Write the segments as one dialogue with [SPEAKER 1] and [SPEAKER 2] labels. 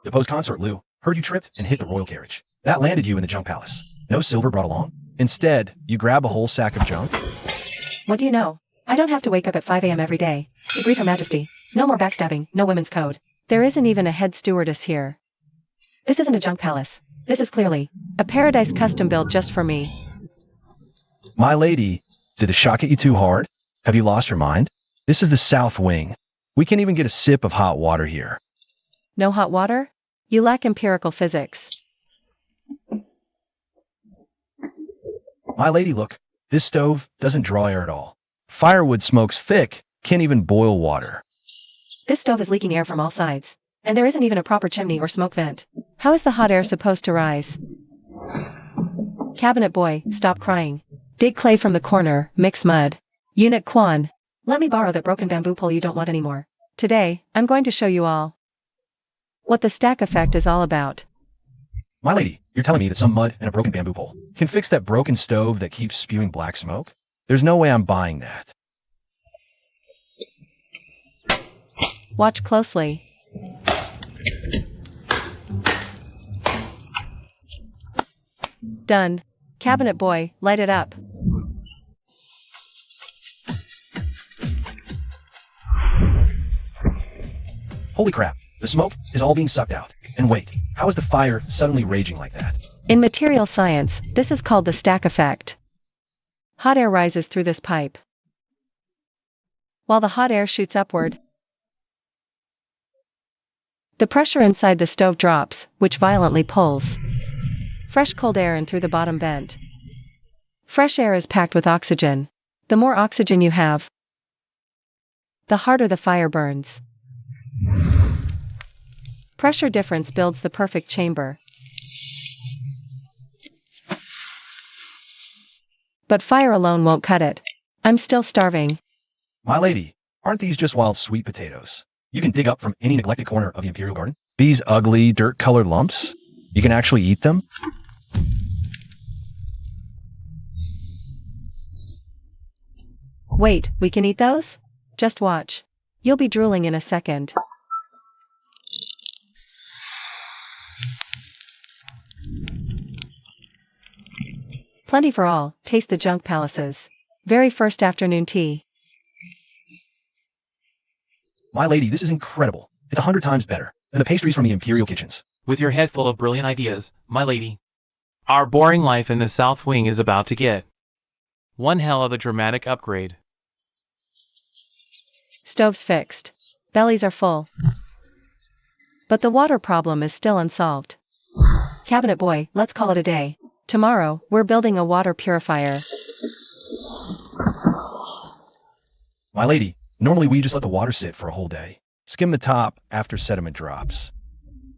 [SPEAKER 1] Deposed consort Lou, heard you tripped and hit the royal carriage. That landed you in the junk palace. No silver brought along? Instead, you grab a whole sack of junk?
[SPEAKER 2] What do you know? I don't have to wake up at 5 a.m. every day to greet Her Majesty. No more backstabbing, no women's code. There isn't even a head stewardess here. This isn't a junk palace. This is clearly a paradise custom built just for me.
[SPEAKER 1] My lady, did the shock hit you too hard? Have you lost your mind? This is the South Wing. We can't even get a sip of hot water here.
[SPEAKER 2] No hot water? You lack empirical physics.
[SPEAKER 1] My lady, look. This stove doesn't draw air at all. Firewood smokes thick, can't even boil water.
[SPEAKER 2] This stove is leaking air from all sides. And there isn't even a proper chimney or smoke vent. How is the hot air supposed to rise? Cabinet boy, stop crying. Dig clay from the corner, mix mud. Eunuch Quan, let me borrow that broken bamboo pole you don't want anymore. Today, I'm going to show you all what the stack effect is all about.
[SPEAKER 1] My lady, you're telling me that some mud and a broken bamboo pole can fix that broken stove that keeps spewing black smoke? There's no way I'm buying that.
[SPEAKER 2] Watch closely. Done. Cabinet boy, light it up.
[SPEAKER 1] Holy crap, the smoke is all being sucked out. And wait, how is the fire suddenly raging like that?
[SPEAKER 2] In material science, this is called the stack effect. Hot air rises through this pipe, while the hot air shoots upward. The pressure inside the stove drops, which violently pulls fresh cold air in through the bottom vent. Fresh air is packed with oxygen. The more oxygen you have, the harder the fire burns. Pressure difference builds the perfect chamber. But fire alone won't cut it. I'm still starving.
[SPEAKER 1] My lady, aren't these just wild sweet potatoes? You can dig up from any neglected corner of the Imperial Garden? These ugly, dirt-colored lumps? You can actually eat them?
[SPEAKER 2] Wait, we can eat those? Just watch. You'll be drooling in a second. Plenty for all. Taste the junk palaces. Very first afternoon tea.
[SPEAKER 1] My lady, this is incredible. It's 100 times better than the pastries from the Imperial kitchens.
[SPEAKER 3] With your head full of brilliant ideas, my lady. Our boring life in the South Wing is about to get one hell of a dramatic upgrade.
[SPEAKER 2] Stove's fixed. Bellies are full. But the water problem is still unsolved. Cabinet boy, let's call it a day. Tomorrow, we're building a water purifier.
[SPEAKER 1] My lady, normally we just let the water sit for a whole day. Skim the top after sediment drops.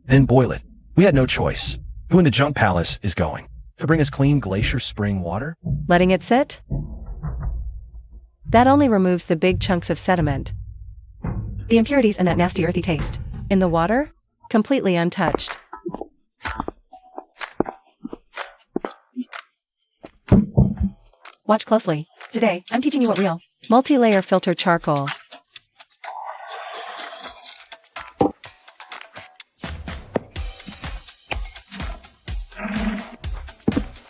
[SPEAKER 1] Then boil it. We had no choice. Who in the junk palace is going to bring us clean glacier spring water?
[SPEAKER 2] Letting it sit? That only removes the big chunks of sediment. The impurities and that nasty earthy taste. In the water? Completely untouched. Watch closely. Today, I'm teaching you what real multi-layer filtered charcoal.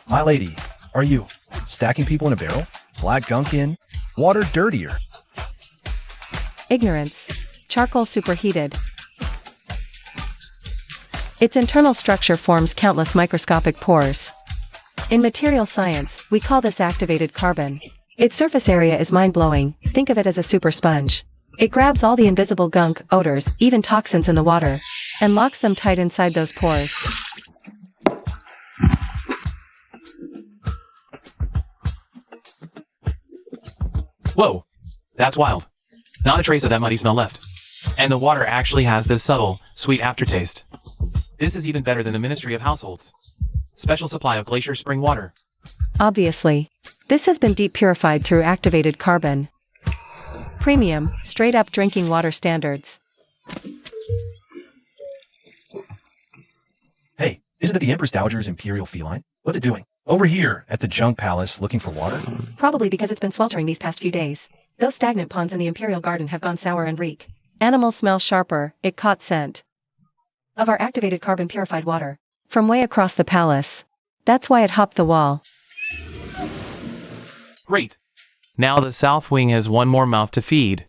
[SPEAKER 1] My lady, are you stacking people in a barrel? Black gunk in, water dirtier.
[SPEAKER 2] Ignorance. Charcoal superheated. Its internal structure forms countless microscopic pores. In material science, we call this activated carbon. Its surface area is mind-blowing. Think of it as a super sponge. It grabs all the invisible gunk, odors, even toxins in the water, and locks them tight inside those pores.
[SPEAKER 3] Whoa, that's wild. Not a trace of that muddy smell left. And the water actually has this subtle, sweet aftertaste. This is even better than the Ministry of Households special supply of glacier spring water.
[SPEAKER 2] Obviously. This has been deep purified through activated carbon. Premium, straight-up drinking water standards.
[SPEAKER 1] Hey, isn't it the Empress Dowager's Imperial feline? What's it doing? Over here at the junk palace looking for water?
[SPEAKER 2] Probably because it's been sweltering these past few days. Those stagnant ponds in the Imperial Garden have gone sour and reek. Animals smell sharper, it caught scent. of our activated carbon purified water from way across the palace. That's why it hopped the wall.
[SPEAKER 3] Great. Now the south wing has one more mouth to feed.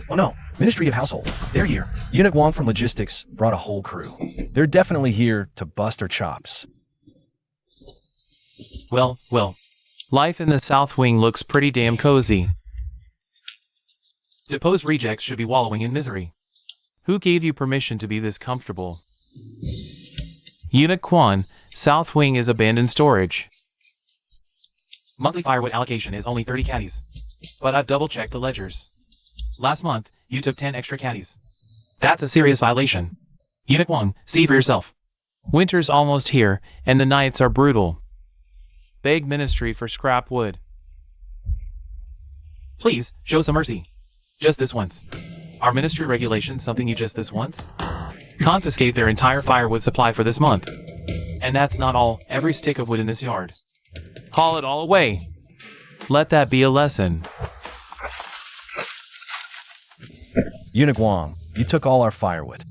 [SPEAKER 1] Oh no, Ministry of Household. They're here. Eunuch Wong from Logistics brought a whole crew. They're definitely here to bust our chops.
[SPEAKER 3] Well, life in the south wing looks pretty damn cozy. Deposed rejects should be wallowing in misery. Who gave you permission to be this comfortable? Eunuch Kwan, south wing is abandoned storage. Monthly firewood allocation is only 30 caddies. But I've double-checked the ledgers. Last month, you took 10 extra caddies. That's a serious violation. Eunuch Wong, see for yourself. Winter's almost here, and the nights are brutal. Beg Ministry for scrap wood. Please, show some mercy. Just this once. Are Ministry regulations something you just this once? Confiscate their entire firewood supply for this month. And that's not all, every stick of wood in this yard. Haul it all away. Let that be a lesson.
[SPEAKER 1] Eunuch Wong, you took all our firewood.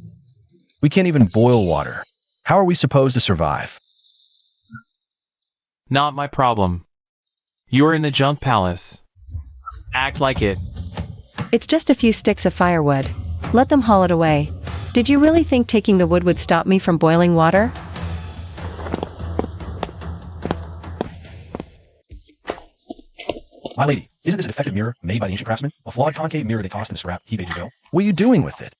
[SPEAKER 1] We can't even boil water. How are we supposed to survive?
[SPEAKER 3] Not my problem. You're in the junk palace. Act like it.
[SPEAKER 2] It's just a few sticks of firewood. Let them haul it away. Did you really think taking the wood would stop me from boiling water?
[SPEAKER 1] My lady, isn't this a defective mirror made by the ancient craftsmen? A flawed concave mirror they tossed in the scrap heap ages ago? What are you doing with it?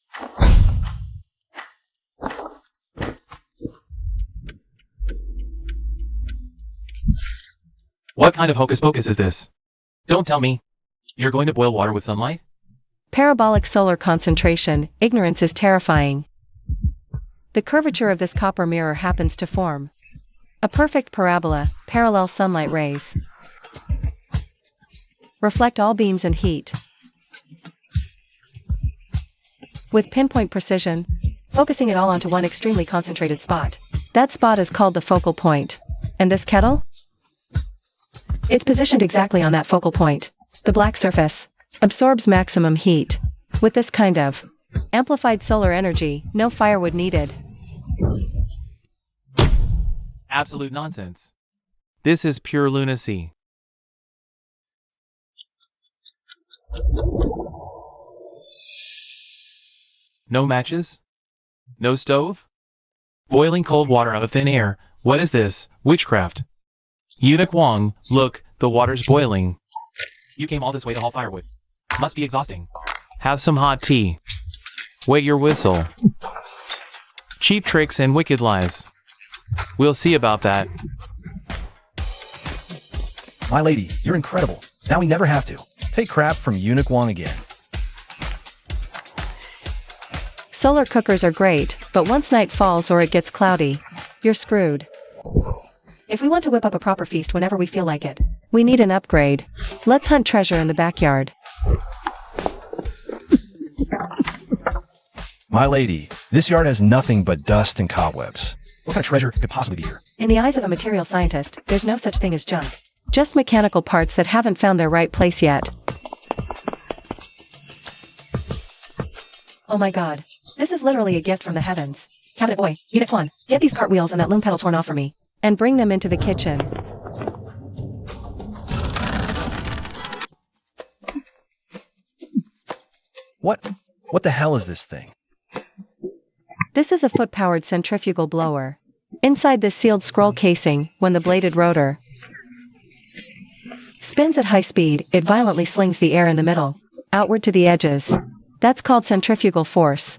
[SPEAKER 3] What kind of hocus pocus is this? Don't tell me. You're going to boil water with sunlight?
[SPEAKER 2] Parabolic solar concentration, ignorance is terrifying. The curvature of this copper mirror happens to form a perfect parabola, parallel sunlight rays. Reflect all beams and heat. With pinpoint precision, focusing it all onto one extremely concentrated spot. That spot is called the focal point. And this kettle? It's positioned exactly on that focal point. The black surface absorbs maximum heat. With this kind of amplified solar energy, no firewood needed.
[SPEAKER 3] Absolute nonsense. This is pure lunacy. No matches? No stove? Boiling cold water out of thin air. What is this? Witchcraft. Eunuch Wong, look, the water's boiling. You came all this way to haul firewood. Must be exhausting. Have some hot tea. Wet your whistle. Cheap tricks and wicked lies. We'll see about that.
[SPEAKER 1] My lady, you're incredible. Now we never have to take crap from Eunuch Wong again.
[SPEAKER 2] Solar cookers are great, but once night falls or it gets cloudy, you're screwed. If we want to whip up a proper feast whenever we feel like it, we need an upgrade. Let's hunt treasure in the backyard.
[SPEAKER 1] My lady, this yard has nothing but dust and cobwebs. What kind of treasure could possibly be here?
[SPEAKER 2] In the eyes of a material scientist, there's no such thing as junk. Just mechanical parts that haven't found their right place yet. Oh my god. This is literally a gift from the heavens. Cabinet boy, Eunuch One, get these cartwheels and that loom pedal torn off for me. And bring them into the kitchen.
[SPEAKER 1] What the hell is this thing?
[SPEAKER 2] This is a foot-powered centrifugal blower. Inside this sealed scroll casing, when the bladed rotor spins at high speed, it violently slings the air in the middle, outward to the edges. That's called centrifugal force.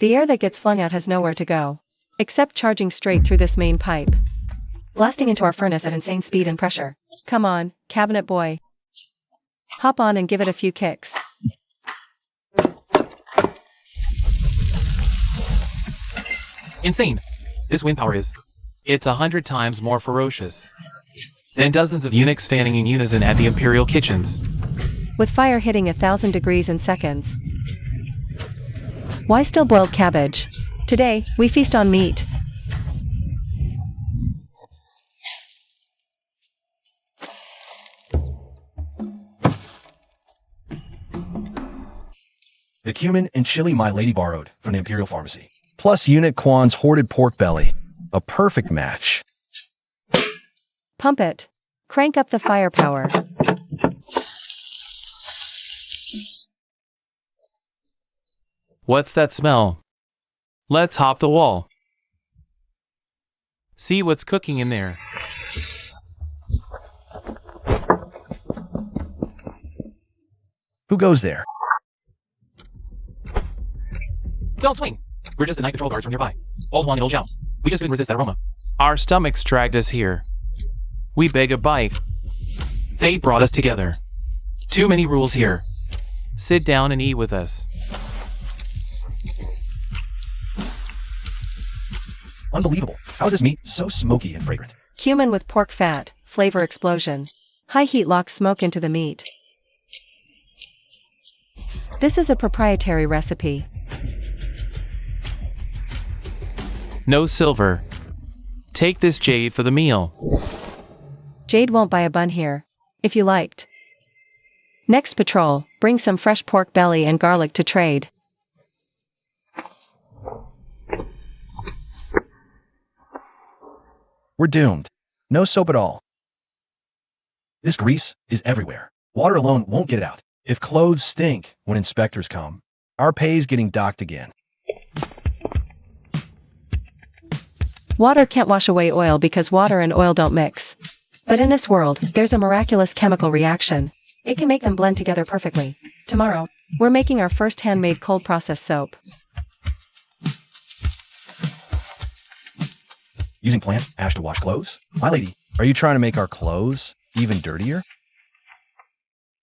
[SPEAKER 2] The air that gets flung out has nowhere to go, except charging straight through this main pipe, blasting into our furnace at insane speed and pressure. Come on, cabinet boy. Hop on and give it a few kicks.
[SPEAKER 3] Insane. This wind power is. It's 100 times more ferocious than dozens of eunuchs fanning in unison at the imperial kitchens.
[SPEAKER 2] With fire hitting 1,000 degrees in seconds. Why still boiled cabbage? Today, we feast on meat.
[SPEAKER 1] the cumin and chili my lady borrowed from the Imperial Pharmacy, plus Eunuch Kwan's hoarded pork belly. A perfect match.
[SPEAKER 2] Pump it. Crank up the firepower.
[SPEAKER 3] What's that smell? Let's hop the wall. See what's cooking in there.
[SPEAKER 1] Who goes there?
[SPEAKER 3] Don't swing. We're just the night patrol guards from nearby. Old Juan and Old Zhao. We just couldn't resist that aroma. Our stomachs dragged us here. We beg a bite. Fate brought us together. Too many rules here. Sit down and eat with us.
[SPEAKER 1] Unbelievable. How is this meat so smoky and fragrant?
[SPEAKER 2] Cumin with pork fat, flavor explosion. High heat locks smoke into the meat. This is a proprietary recipe.
[SPEAKER 3] No silver. Take this jade for the meal.
[SPEAKER 2] Jade won't buy a bun here. If you liked. Next patrol, bring some fresh pork belly and garlic to trade.
[SPEAKER 1] We're doomed. No soap at all. This grease is everywhere. Water alone won't get it out. If clothes stink when inspectors come, our pay's getting docked again.
[SPEAKER 2] Water can't wash away oil because water and oil don't mix. But in this world, there's a miraculous chemical reaction. It can make them blend together perfectly. Tomorrow, we're making our first handmade cold process soap.
[SPEAKER 1] Using plant ash to wash clothes? My lady, are you trying to make our clothes even dirtier?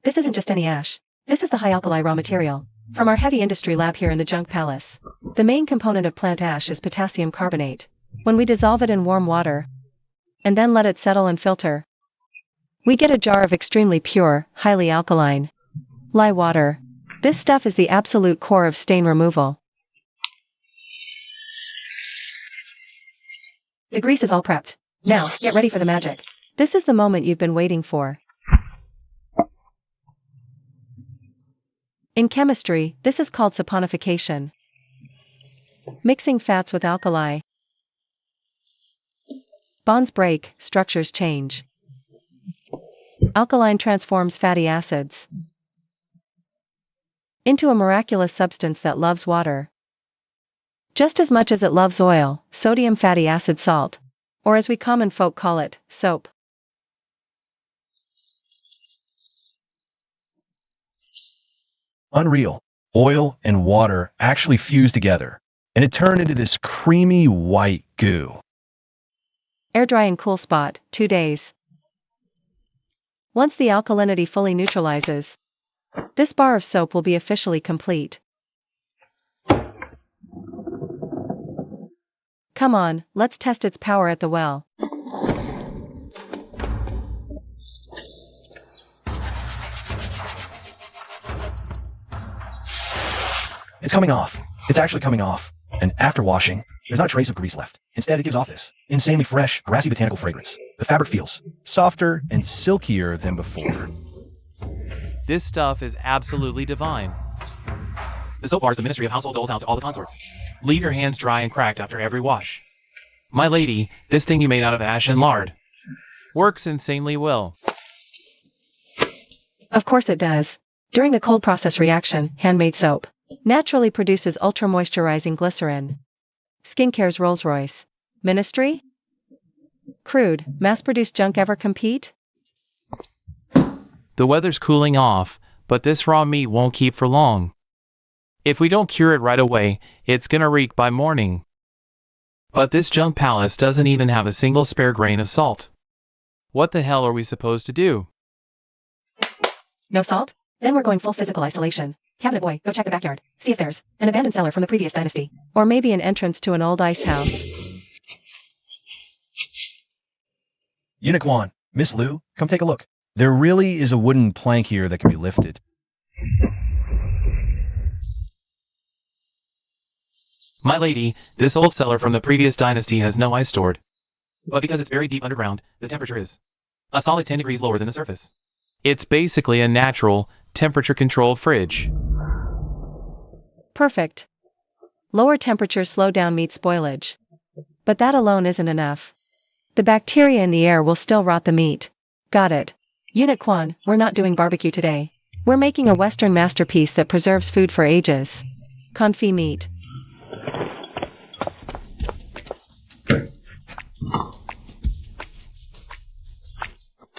[SPEAKER 2] This isn't just any ash. This is the high-alkali raw material from our heavy industry lab here in the Junk Palace. The main component of plant ash is potassium carbonate. When we dissolve it in warm water, and then let it settle and filter, we get a jar of extremely pure, highly alkaline lye water. This stuff is the absolute core of stain removal. The grease is all prepped. Now, get ready for the magic. This is the moment you've been waiting for. In chemistry, this is called saponification. Mixing fats with alkali. Bonds break, structures change. Alkaline transforms fatty acids into a miraculous substance that loves water just as much as it loves oil, sodium fatty acid salt, or as we common folk call it, soap.
[SPEAKER 1] Unreal. Oil and water actually fused together, and it turned into this creamy white goo.
[SPEAKER 2] Air dry and cool spot, 2 days. Once the alkalinity fully neutralizes, this bar of soap will be officially complete. Come on, let's test its power at the well.
[SPEAKER 1] It's coming off. It's actually coming off. And after washing, there's not a trace of grease left. Instead, it gives off this insanely fresh, grassy botanical fragrance. The fabric feels softer and silkier than before.
[SPEAKER 3] This stuff is absolutely divine. The soap bar is the ministry of household doles out to all the consorts. Leave your hands dry and cracked after every wash. My lady, this thing you made out of ash and lard works insanely well.
[SPEAKER 2] Of course it does. During the cold process reaction, handmade soap naturally produces ultra-moisturizing glycerin. Skincare's Rolls-Royce. Ministry? Crude, mass-produced junk ever compete?
[SPEAKER 3] The weather's cooling off, but this raw meat won't keep for long. If we don't cure it right away, it's gonna reek by morning. But this junk palace doesn't even have a single spare grain of salt. What the hell are we supposed to do?
[SPEAKER 2] No salt? Then we're going full physical isolation. Cabinet boy, go check the backyard. See if there's an abandoned cellar from the previous dynasty. Or maybe an entrance to an old ice house.
[SPEAKER 1] Eunuch Wan, Miss Liu, come take a look. There really is a wooden plank here that can be lifted.
[SPEAKER 3] My lady, this old cellar from the previous dynasty has no ice stored. But because it's very deep underground, the temperature is a solid 10 degrees lower than the surface. It's basically a natural, temperature-controlled fridge.
[SPEAKER 2] Perfect. Lower temperatures slow down meat spoilage. But that alone isn't enough. The bacteria in the air will still rot the meat. Got it. Unit Quan, we're not doing barbecue today. We're making a Western masterpiece that preserves food for ages. Confit meat.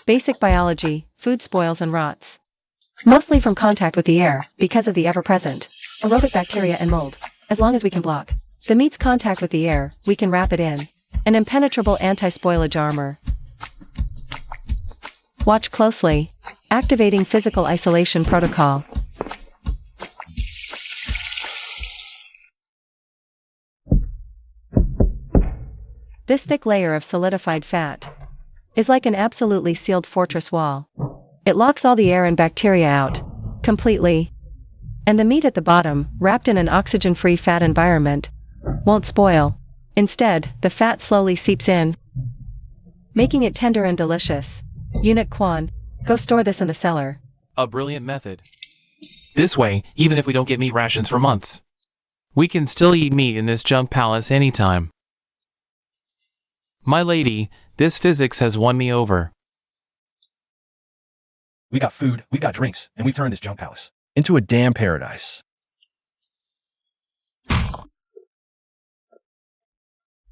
[SPEAKER 2] Basic biology, food spoils and rots. Mostly from contact with the air, because of the ever-present aerobic bacteria and mold. As long as we can block the meat's contact with the air, we can wrap it in an impenetrable anti-spoilage armor. Watch closely. Activating physical isolation protocol. This thick layer of solidified fat is like an absolutely sealed fortress wall. It locks all the air and bacteria out completely. And the meat at the bottom, wrapped in an oxygen-free fat environment, won't spoil. Instead, the fat slowly seeps in, making it tender and delicious. Unit Quan, go store this in the cellar.
[SPEAKER 3] A brilliant method. This way, even if we don't get meat rations for months, we can still eat meat in this junk palace anytime. My lady, this physics has won me over.
[SPEAKER 1] We got food, we got drinks, and we've turned this junk palace into a damn paradise.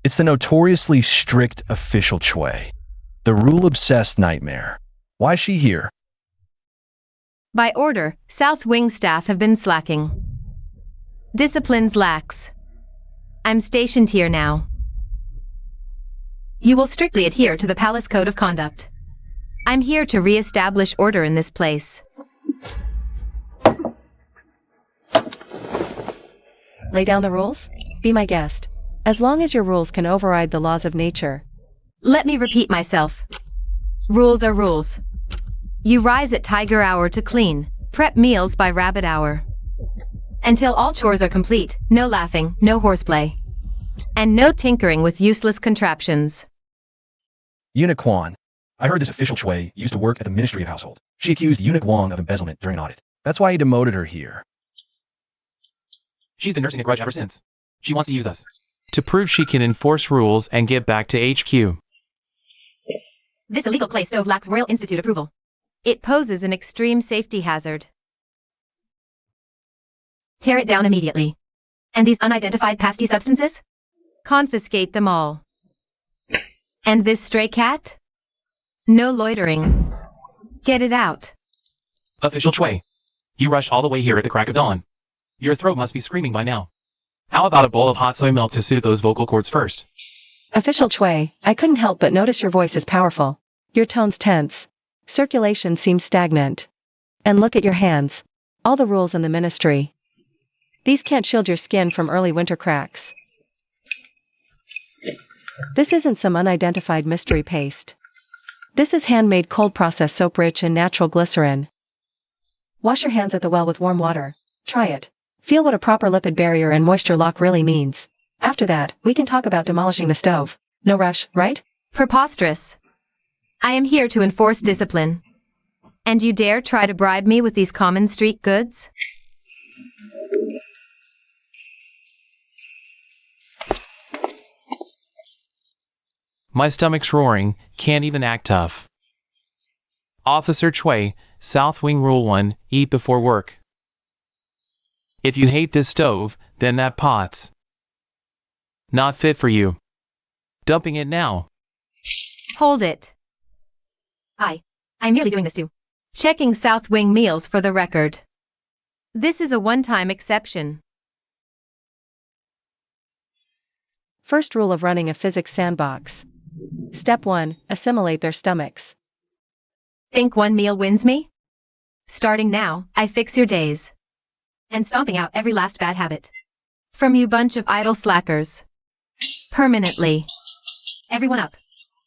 [SPEAKER 1] It's the notoriously strict official Chui. The rule-obsessed nightmare. Why is she here?
[SPEAKER 4] By order, South Wing staff have been slacking. Discipline's lax. I'm stationed here now. You will strictly adhere to the Palace Code of Conduct. I'm here to re-establish order in this place.
[SPEAKER 2] Lay down the rules? Be my guest. As long as your rules can override the laws of nature.
[SPEAKER 4] Let me repeat myself. Rules are rules. You rise at tiger hour to clean, prep meals by rabbit hour. Until all chores are complete, no laughing, no horseplay. And no tinkering with useless contraptions.
[SPEAKER 1] Unit Quan. I heard this official Chui used to work at the Ministry of Household. She accused Eunuch Wong of embezzlement during an audit. That's why he demoted her here.
[SPEAKER 3] She's been nursing a grudge ever since. She wants to use us to prove she can enforce rules and get back to HQ.
[SPEAKER 4] This illegal clay stove lacks Royal Institute approval. It poses an extreme safety hazard. Tear it down immediately. And these unidentified pasty substances? Confiscate them all. And this stray cat? No loitering. Get it out.
[SPEAKER 3] Official Chui, you rushed all the way here at the crack of dawn. Your throat must be screaming by now. How about a bowl of hot soy milk to soothe those vocal cords first?
[SPEAKER 2] Official Chui, I couldn't help but notice your voice is powerful. Your tone's tense. Circulation seems stagnant. And look at your hands. All the rules in the ministry. These can't shield your skin from early winter cracks. This isn't some unidentified mystery paste. This is handmade cold-processed soap rich in natural glycerin. Wash your hands at the well with warm water. Try it. Feel what a proper lipid barrier and moisture lock really means. After that, we can talk about demolishing the stove. No rush, right?
[SPEAKER 4] Preposterous. I am here to enforce discipline. And you dare try to bribe me with these common street goods?
[SPEAKER 3] My stomach's roaring, can't even act tough. Officer Chui, South Wing Rule 1, eat before work. If you hate this stove, then that pot's not fit for you. Dumping it now.
[SPEAKER 4] Hold it. I'm merely doing this too. Checking South Wing meals for the record. This is a one-time exception.
[SPEAKER 2] First rule of running a physics sandbox. Step 1, assimilate their stomachs.
[SPEAKER 4] Think one meal wins me? Starting now, I fix your days. And stomping out every last bad habit. From you bunch of idle slackers. Permanently. Everyone up.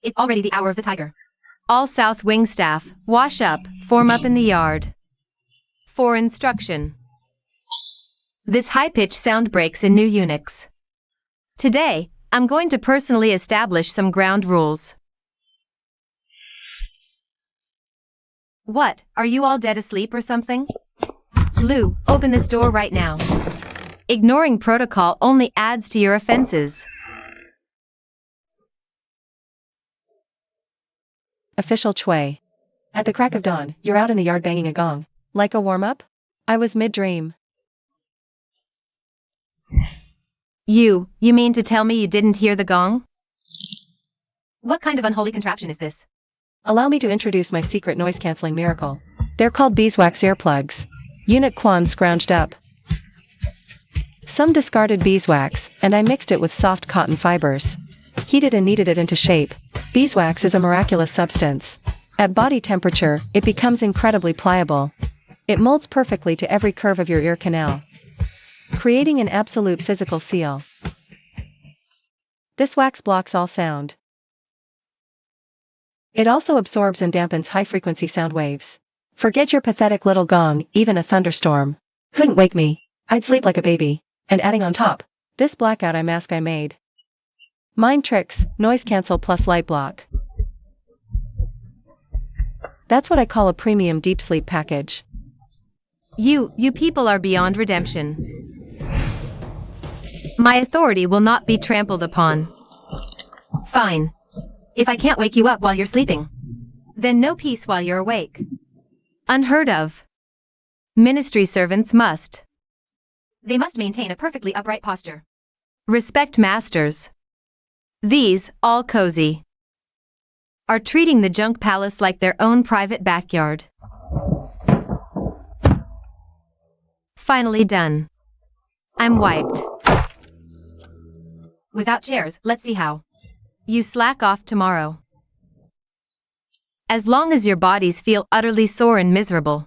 [SPEAKER 4] It's already the hour of the tiger. All South Wing staff, wash up, form up in the yard. For instruction. This high-pitched sound breaks in new eunuchs. Today, I'm going to personally establish some ground rules. What, are you all dead asleep or something? Lou, open this door right now. Ignoring protocol only adds to your offenses.
[SPEAKER 2] Official Chue. At the crack of dawn, you're out in the yard banging a gong. Like a warm-up? I was mid-dream.
[SPEAKER 4] You mean to tell me you didn't hear the gong? What kind of unholy contraption is this?
[SPEAKER 2] Allow me to introduce my secret noise-canceling miracle. They're called beeswax earplugs. Eunuch Quan scrounged up some discarded beeswax, and I mixed it with soft cotton fibers. Heated and kneaded it into shape. Beeswax is a miraculous substance. At body temperature, it becomes incredibly pliable. It molds perfectly to every curve of your ear canal, creating an absolute physical seal. This wax blocks all sound. It also absorbs and dampens high-frequency sound waves. Forget your pathetic little gong, even a thunderstorm couldn't wake me. I'd sleep like a baby. And adding on top, this blackout eye mask I made. Mind tricks, noise cancel plus light block. That's what I call a premium deep sleep package.
[SPEAKER 4] You people are beyond redemption. My authority will not be trampled upon. Fine. If I can't wake you up while you're sleeping, then no peace while you're awake. Unheard of. Ministry servants must. They must maintain a perfectly upright posture. Respect masters. These, all cozy, are treating the junk palace like their own private backyard. Finally done. I'm wiped. Without chairs, let's see how. You slack off tomorrow. As long as your bodies feel utterly sore and miserable,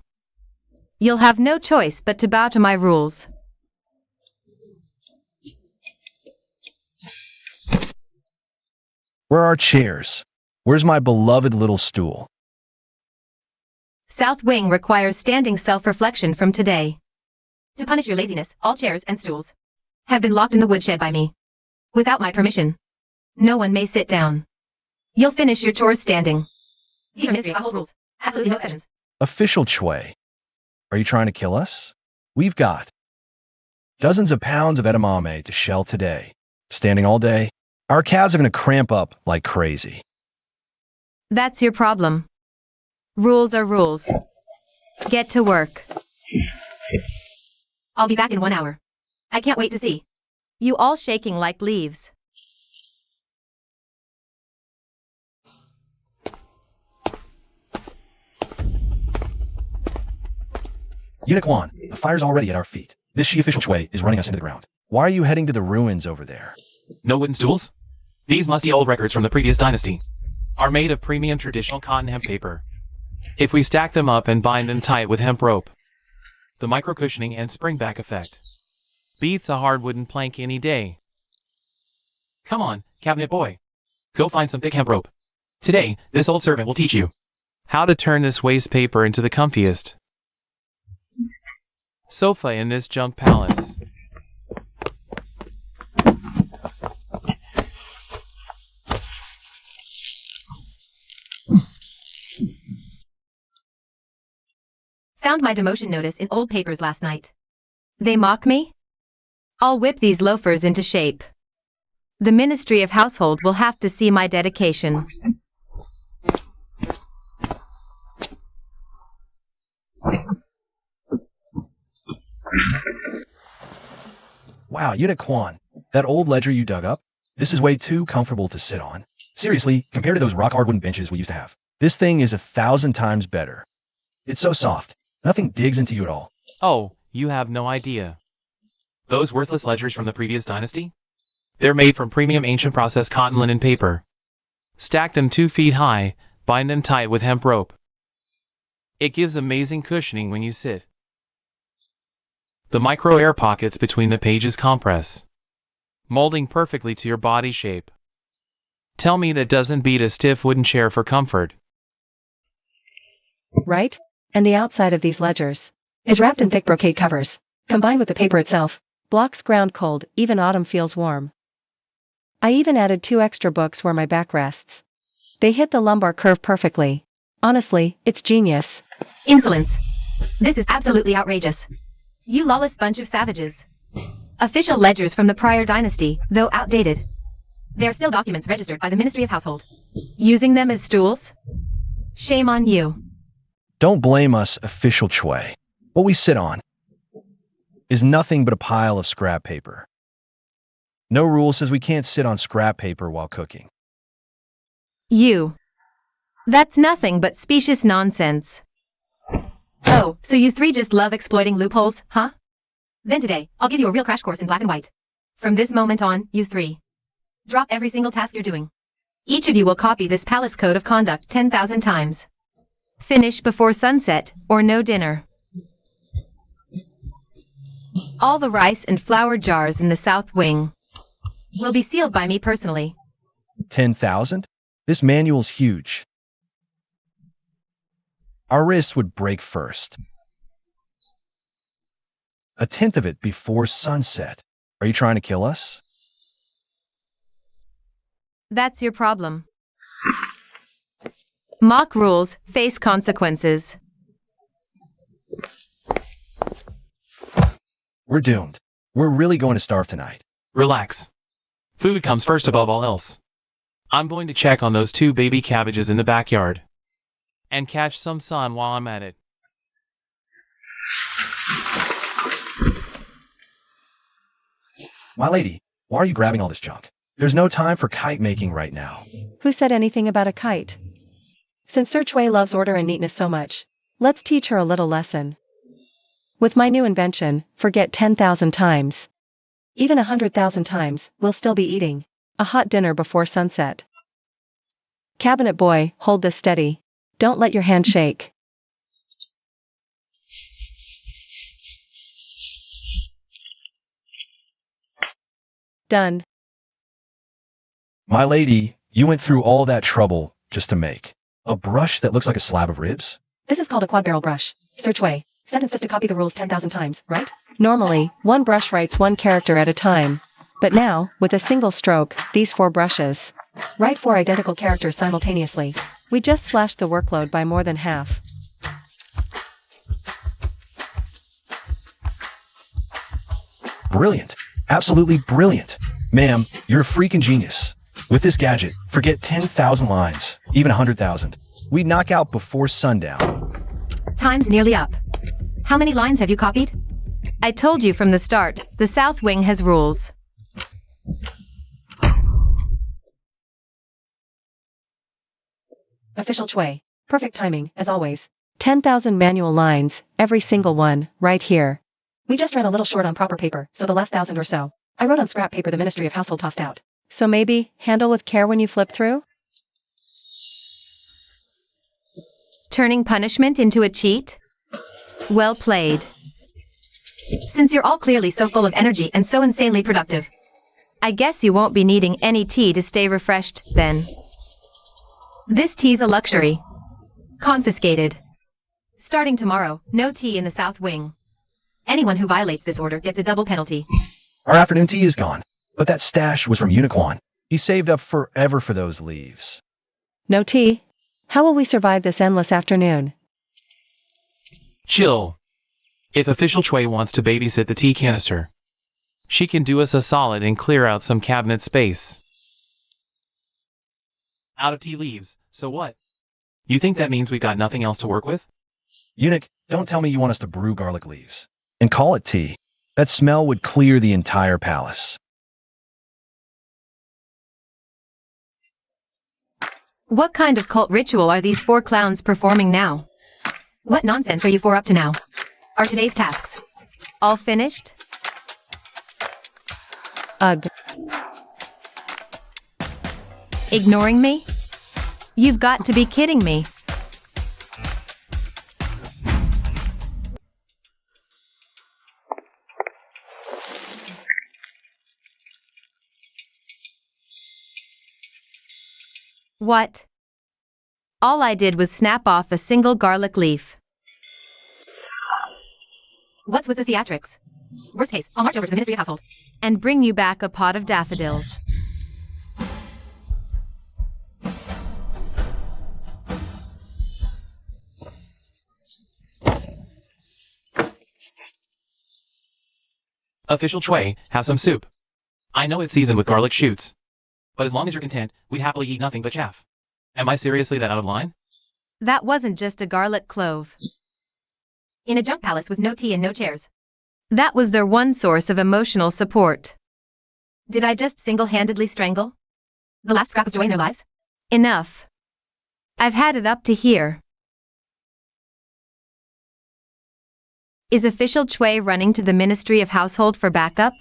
[SPEAKER 4] you'll have no choice but to bow to my rules.
[SPEAKER 1] Where are chairs? Where's my beloved little stool?
[SPEAKER 4] South Wing requires standing self-reflection from today. To punish your laziness, all chairs and stools have been locked in the woodshed by me. Without my permission, no one may sit down. You'll finish your chores standing. These are Ministry of Household rules. Absolutely no exceptions.
[SPEAKER 1] Official Chue. Are you trying to kill us? We've got dozens of pounds of edamame to shell today. Standing all day, our calves are going to cramp up like crazy.
[SPEAKER 4] That's your problem. Rules are rules. Get to work. I'll be back in 1 hour. I can't wait to see you all shaking like leaves.
[SPEAKER 1] Eunuch Quan, the fire's already at our feet. This she-official Chue is running us into the ground. Why are you heading to the ruins over there?
[SPEAKER 3] No wooden stools? These musty old records from the previous dynasty are made of premium traditional cotton hemp paper. If we stack them up and bind them tight with hemp rope, the micro-cushioning and spring-back effect beats a hard wooden plank any day. Come on, cabinet boy. Go find some thick hemp rope. Today, this old servant will teach you how to turn this waste paper into the comfiest sofa in this junk palace.
[SPEAKER 4] Found my demotion notice in old papers last night. They mock me? I'll whip these loafers into shape. The Ministry of Household will have to see my dedication.
[SPEAKER 1] Wow, Eunuch Quan, that old ledger you dug up, this is way too comfortable to sit on. Seriously, compared to those rock-hard wooden benches we used to have, this thing is 1,000 times better. It's so soft. Nothing digs into you at all.
[SPEAKER 3] Oh, you have no idea. Those worthless ledgers from the previous dynasty? They're made from premium ancient processed cotton linen paper. Stack them 2 feet high, bind them tight with hemp rope. It gives amazing cushioning when you sit. The micro air pockets between the pages compress, molding perfectly to your body shape. Tell me that doesn't beat a stiff wooden chair for comfort.
[SPEAKER 2] Right? And the outside of these ledgers is wrapped in thick brocade covers. Combined with the paper itself, blocks ground cold, even autumn feels warm. I even added 2 extra books where my back rests. They hit the lumbar curve perfectly. Honestly, it's genius.
[SPEAKER 4] Insolence. This is absolutely outrageous. You lawless bunch of savages. Official ledgers from the prior dynasty, though outdated. They are still documents registered by the Ministry of Household. Using them as stools? Shame on you.
[SPEAKER 1] Don't blame us, official Chui. What we sit on is nothing but a pile of scrap paper. No rule says we can't sit on scrap paper while cooking.
[SPEAKER 4] You. That's nothing but specious nonsense. Oh, so you three just love exploiting loopholes, huh? Then today, I'll give you a real crash course in black and white. From this moment on, you three. Drop every single task you're doing. Each of you will copy this palace code of conduct 10,000 times. Finish before sunset, or no dinner. All the rice and flour jars in the south wing will be sealed by me personally.
[SPEAKER 1] 10,000? This manual's huge. Our wrists would break first. A tenth of it before sunset. Are you trying to kill us?
[SPEAKER 4] That's your problem. Mock rules face consequences.
[SPEAKER 1] We're doomed. We're really going to starve tonight.
[SPEAKER 3] Relax. Food comes first above all else. I'm going to check on those 2 baby cabbages in the backyard. And catch some sun while I'm at it.
[SPEAKER 1] My lady, why are you grabbing all this junk? There's no time for kite making right now.
[SPEAKER 2] Who said anything about a kite? Since Sir Chui loves order and neatness so much, let's teach her a little lesson. With my new invention, forget 10,000 times. Even 100,000 times, we'll still be eating a hot dinner before sunset. Cabinet boy, hold this steady. Don't let your hand shake. Done.
[SPEAKER 1] My lady, you went through all that trouble just to make a brush that looks like a slab of ribs?
[SPEAKER 2] This is called a quad barrel brush. Sir Chui, sentenced us to copy the rules 10,000 times, right? Normally, one brush writes one character at a time. But now, with a single stroke, these 4 brushes write 4 identical characters simultaneously. We just slashed the workload by more than half.
[SPEAKER 1] Brilliant. Absolutely brilliant. Ma'am, you're a freaking genius. With this gadget, forget 10,000 lines, even 100,000. We knock out before sundown.
[SPEAKER 4] Time's nearly up. How many lines have you copied? I told you from the start, the south wing has rules.
[SPEAKER 2] Official Chui. Perfect timing, as always. 10,000 manual lines, every single one, right here. We just ran a little short on proper paper, so the last 1,000 or so I wrote on scrap paper the Ministry of Household tossed out. So maybe, handle with care when you flip through?
[SPEAKER 4] Turning punishment into a cheat? Well played. Since you're all clearly so full of energy and so insanely productive, I guess you won't be needing any tea to stay refreshed, then. This tea's a luxury. Confiscated. Starting tomorrow, no tea in the south wing. Anyone who violates this order gets a double penalty.
[SPEAKER 1] Our afternoon tea is gone, but that stash was from Unicorn. He saved up forever for those leaves.
[SPEAKER 2] No tea? How will we survive this endless afternoon?
[SPEAKER 3] Chill. If Official Chui wants to babysit the tea canister, she can do us a solid and clear out some cabinet space. Out of tea leaves, so what? You think that means we got nothing else to work with?
[SPEAKER 1] Eunuch, don't tell me you want us to brew garlic leaves and call it tea. That smell would clear the entire palace.
[SPEAKER 4] What kind of cult ritual are these 4 clowns performing now? What nonsense are you 4 up to now? Are today's tasks all finished?
[SPEAKER 2] Ugh.
[SPEAKER 4] Ignoring me? You've got to be kidding me. What? All I did was snap off a single garlic leaf. What's with the theatrics? Worst case, I'll march over to the Ministry of Household and bring you back a pot of daffodils.
[SPEAKER 3] Official Chui, have some soup. I know it's seasoned with garlic shoots. But as long as you're content, we'd happily eat nothing but chaff. Am I seriously that out of line?
[SPEAKER 4] That wasn't just a garlic clove. In a junk palace with no tea and no chairs. That was their one source of emotional support. Did I just single-handedly strangle the last scrap of joy in their lives? Enough. I've had it up to here. Is official Chui running to the Ministry of Household for backup?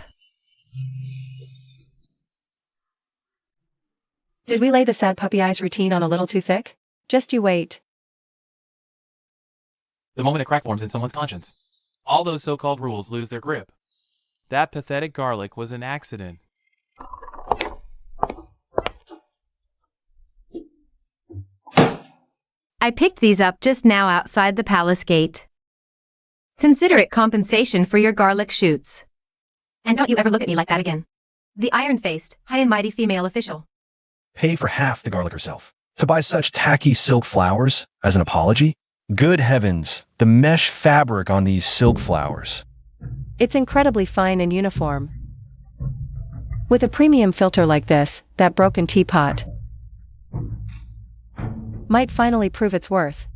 [SPEAKER 2] Did we lay the sad puppy eyes routine on a little too thick? Just you wait.
[SPEAKER 3] The moment a crack forms in someone's conscience, all those so-called rules lose their grip. That pathetic garlic was an accident.
[SPEAKER 4] I picked these up just now outside the palace gate. Consider it compensation for your garlic shoots. And don't you ever look at me like that again. The iron-faced, high and mighty female official.
[SPEAKER 1] Pay for half the garlic herself. To buy such tacky silk flowers as an apology? Good heavens, the mesh fabric on these silk flowers.
[SPEAKER 2] It's incredibly fine and uniform. With a premium filter like this, that broken teapot might finally prove its worth.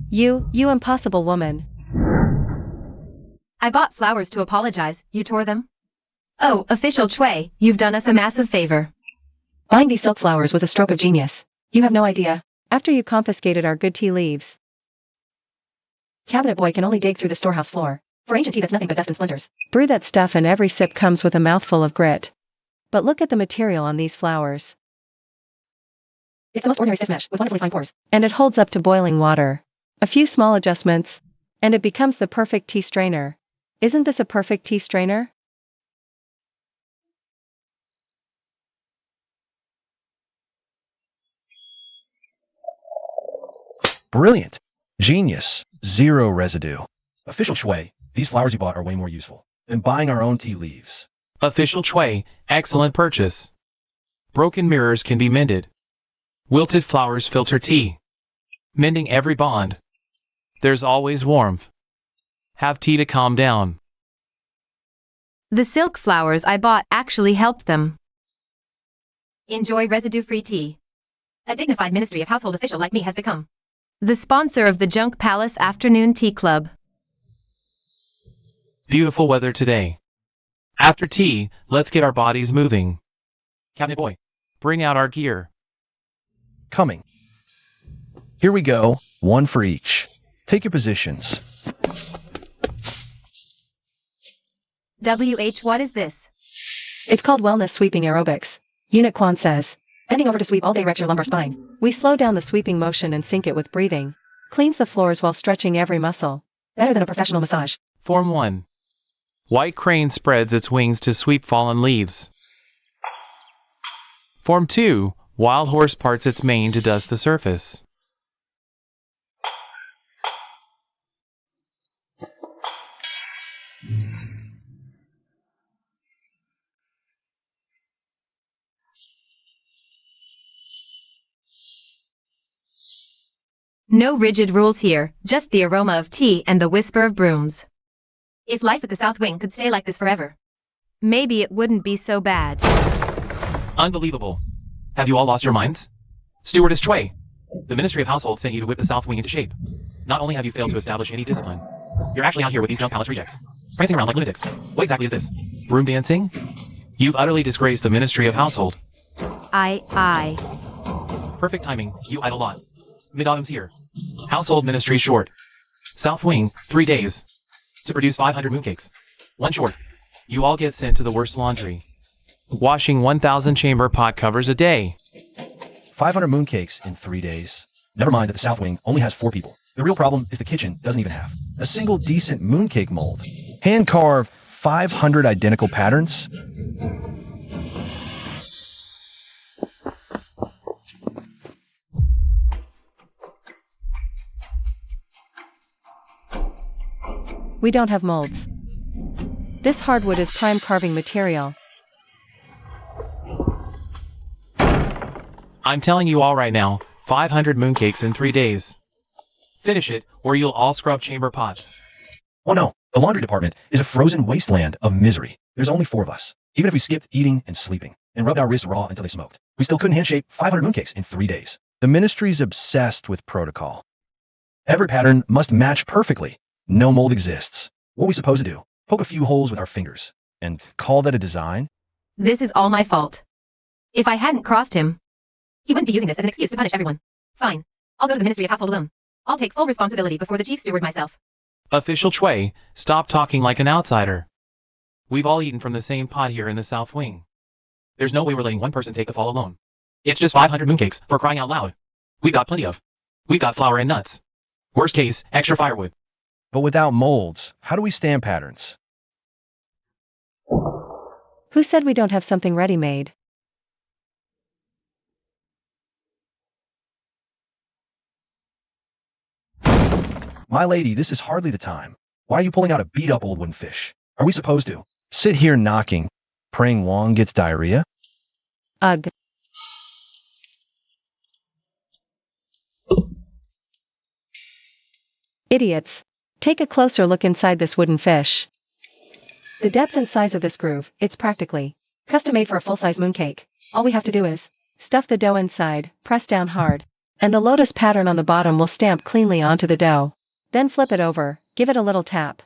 [SPEAKER 2] You impossible woman.
[SPEAKER 4] I bought flowers to apologize, you tore them? Oh, official Chui, you've done us a massive favor.
[SPEAKER 2] Buying these silk flowers was a stroke of genius. You have no idea. After you confiscated our good tea leaves. Cabinet boy can only dig through the storehouse floor. For ancient tea that's nothing but dust and splinters. Brew that stuff and every sip comes with a mouthful of grit. But look at the material on these flowers. It's the most ordinary stiff mesh, with wonderfully fine pores. And it holds up to boiling water. A few small adjustments, and it becomes the perfect tea strainer. Isn't this a perfect tea strainer?
[SPEAKER 1] Brilliant. Genius. Zero residue. Official Chui, these flowers you bought are way more useful than buying our own tea leaves.
[SPEAKER 3] Official Chui, excellent purchase. Broken mirrors can be mended. Wilted flowers filter tea. Mending every bond. There's always warmth. Have tea to calm down.
[SPEAKER 4] The silk flowers I bought actually helped them. Enjoy residue-free tea. A dignified Ministry of Household official like me has become the sponsor of the Junk Palace Afternoon Tea Club.
[SPEAKER 3] Beautiful weather today. After tea, let's get our bodies moving. Cabinet boy, bring out our gear.
[SPEAKER 1] Coming. Here we go, one for each. Take your positions.
[SPEAKER 4] What is this?
[SPEAKER 2] It's called wellness sweeping aerobics. Unit Quan says. Bending over to sweep all day wrecks your lumbar spine. We slow down the sweeping motion and sync it with breathing. Cleans the floors while stretching every muscle. Better than a professional massage.
[SPEAKER 3] Form 1. White crane spreads its wings to sweep fallen leaves. Form 2. Wild horse parts its mane to dust the surface.
[SPEAKER 4] No rigid rules here, just the aroma of tea and the whisper of brooms. If life at the South Wing could stay like this forever, maybe it wouldn't be so bad.
[SPEAKER 3] Unbelievable. Have you all lost your minds? Stewardess Chui, the Ministry of Household sent you to whip the South Wing into shape. Not only have you failed to establish any discipline, you're actually out here with these junk palace rejects, prancing around like lunatics. What exactly is this? Broom dancing? You've utterly disgraced the Ministry of Household. Perfect timing, you idle lot. Mid-autumn's here. Household ministry short. South Wing, 3 days. To produce 500 mooncakes. One short. You all get sent to the worst laundry. Washing 1,000 chamber pot covers a day.
[SPEAKER 1] 500 mooncakes in 3 days. Never mind that the South Wing only has 4 people. The real problem is the kitchen doesn't even have a single decent mooncake mold. Hand carve 500 identical patterns?
[SPEAKER 2] We don't have molds. This hardwood is prime carving material.
[SPEAKER 3] I'm telling you all right now, 500 mooncakes in 3 days. Finish it, or you'll all scrub chamber pots.
[SPEAKER 1] Oh no, The laundry department is a frozen wasteland of misery. There's only 4 of us. Even if we skipped eating and sleeping and rubbed our wrists raw until they smoked, we still couldn't handshape 500 mooncakes in 3 days. The ministry's obsessed with protocol. Every pattern must match perfectly. No mold exists. What are we supposed to do? Poke a few holes with our fingers and call that a design?
[SPEAKER 4] This is all my fault. If I hadn't crossed him, he wouldn't be using this as an excuse to punish everyone. Fine. I'll go to the Ministry of Household alone. I'll take full responsibility before the chief steward myself.
[SPEAKER 3] Official Chui, stop talking like an outsider. We've all eaten from the same pot here in the South Wing. There's no way we're letting one person take the fall alone. It's just 500 mooncakes, for crying out loud. We've got plenty of. We've got flour and nuts. Worst case, extra firewood.
[SPEAKER 1] But without molds, how do we stamp patterns?
[SPEAKER 2] Who said we don't have something ready-made?
[SPEAKER 1] My lady, this is hardly the time. Why are you pulling out a beat-up old wooden fish? Are we supposed to sit here knocking, praying Wong gets diarrhea?
[SPEAKER 2] Ugh. Idiots. Take a closer look inside this wooden fish. The depth and size of this groove, it's practically custom-made for a full-size mooncake. All we have to do is stuff the dough inside, press down hard, and the lotus pattern on the bottom will stamp cleanly onto the dough. Then flip it over, give it a little tap.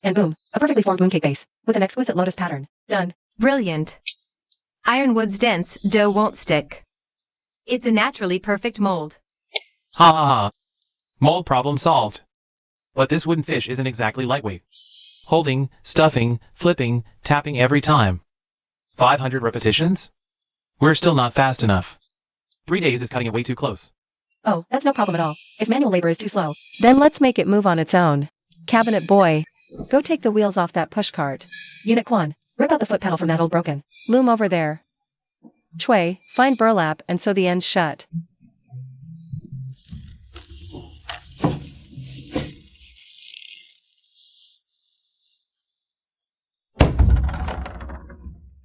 [SPEAKER 2] And boom, a perfectly formed mooncake base, with an exquisite lotus pattern. Done.
[SPEAKER 4] Brilliant. Ironwood's dense dough won't stick. It's a naturally perfect mold.
[SPEAKER 3] Ha ha ha. Mold problem solved. But this wooden fish isn't exactly lightweight. Holding, stuffing, flipping, tapping every time. 500 repetitions? We're still not fast enough. 3 days is cutting it way too close.
[SPEAKER 2] Oh, that's no problem at all. If manual labor is too slow, then let's make it move on its own. Cabinet boy, go take the wheels off that pushcart. Unit Quan, rip out the foot pedal from that old broken loom over there. Chui, find burlap and sew the ends shut.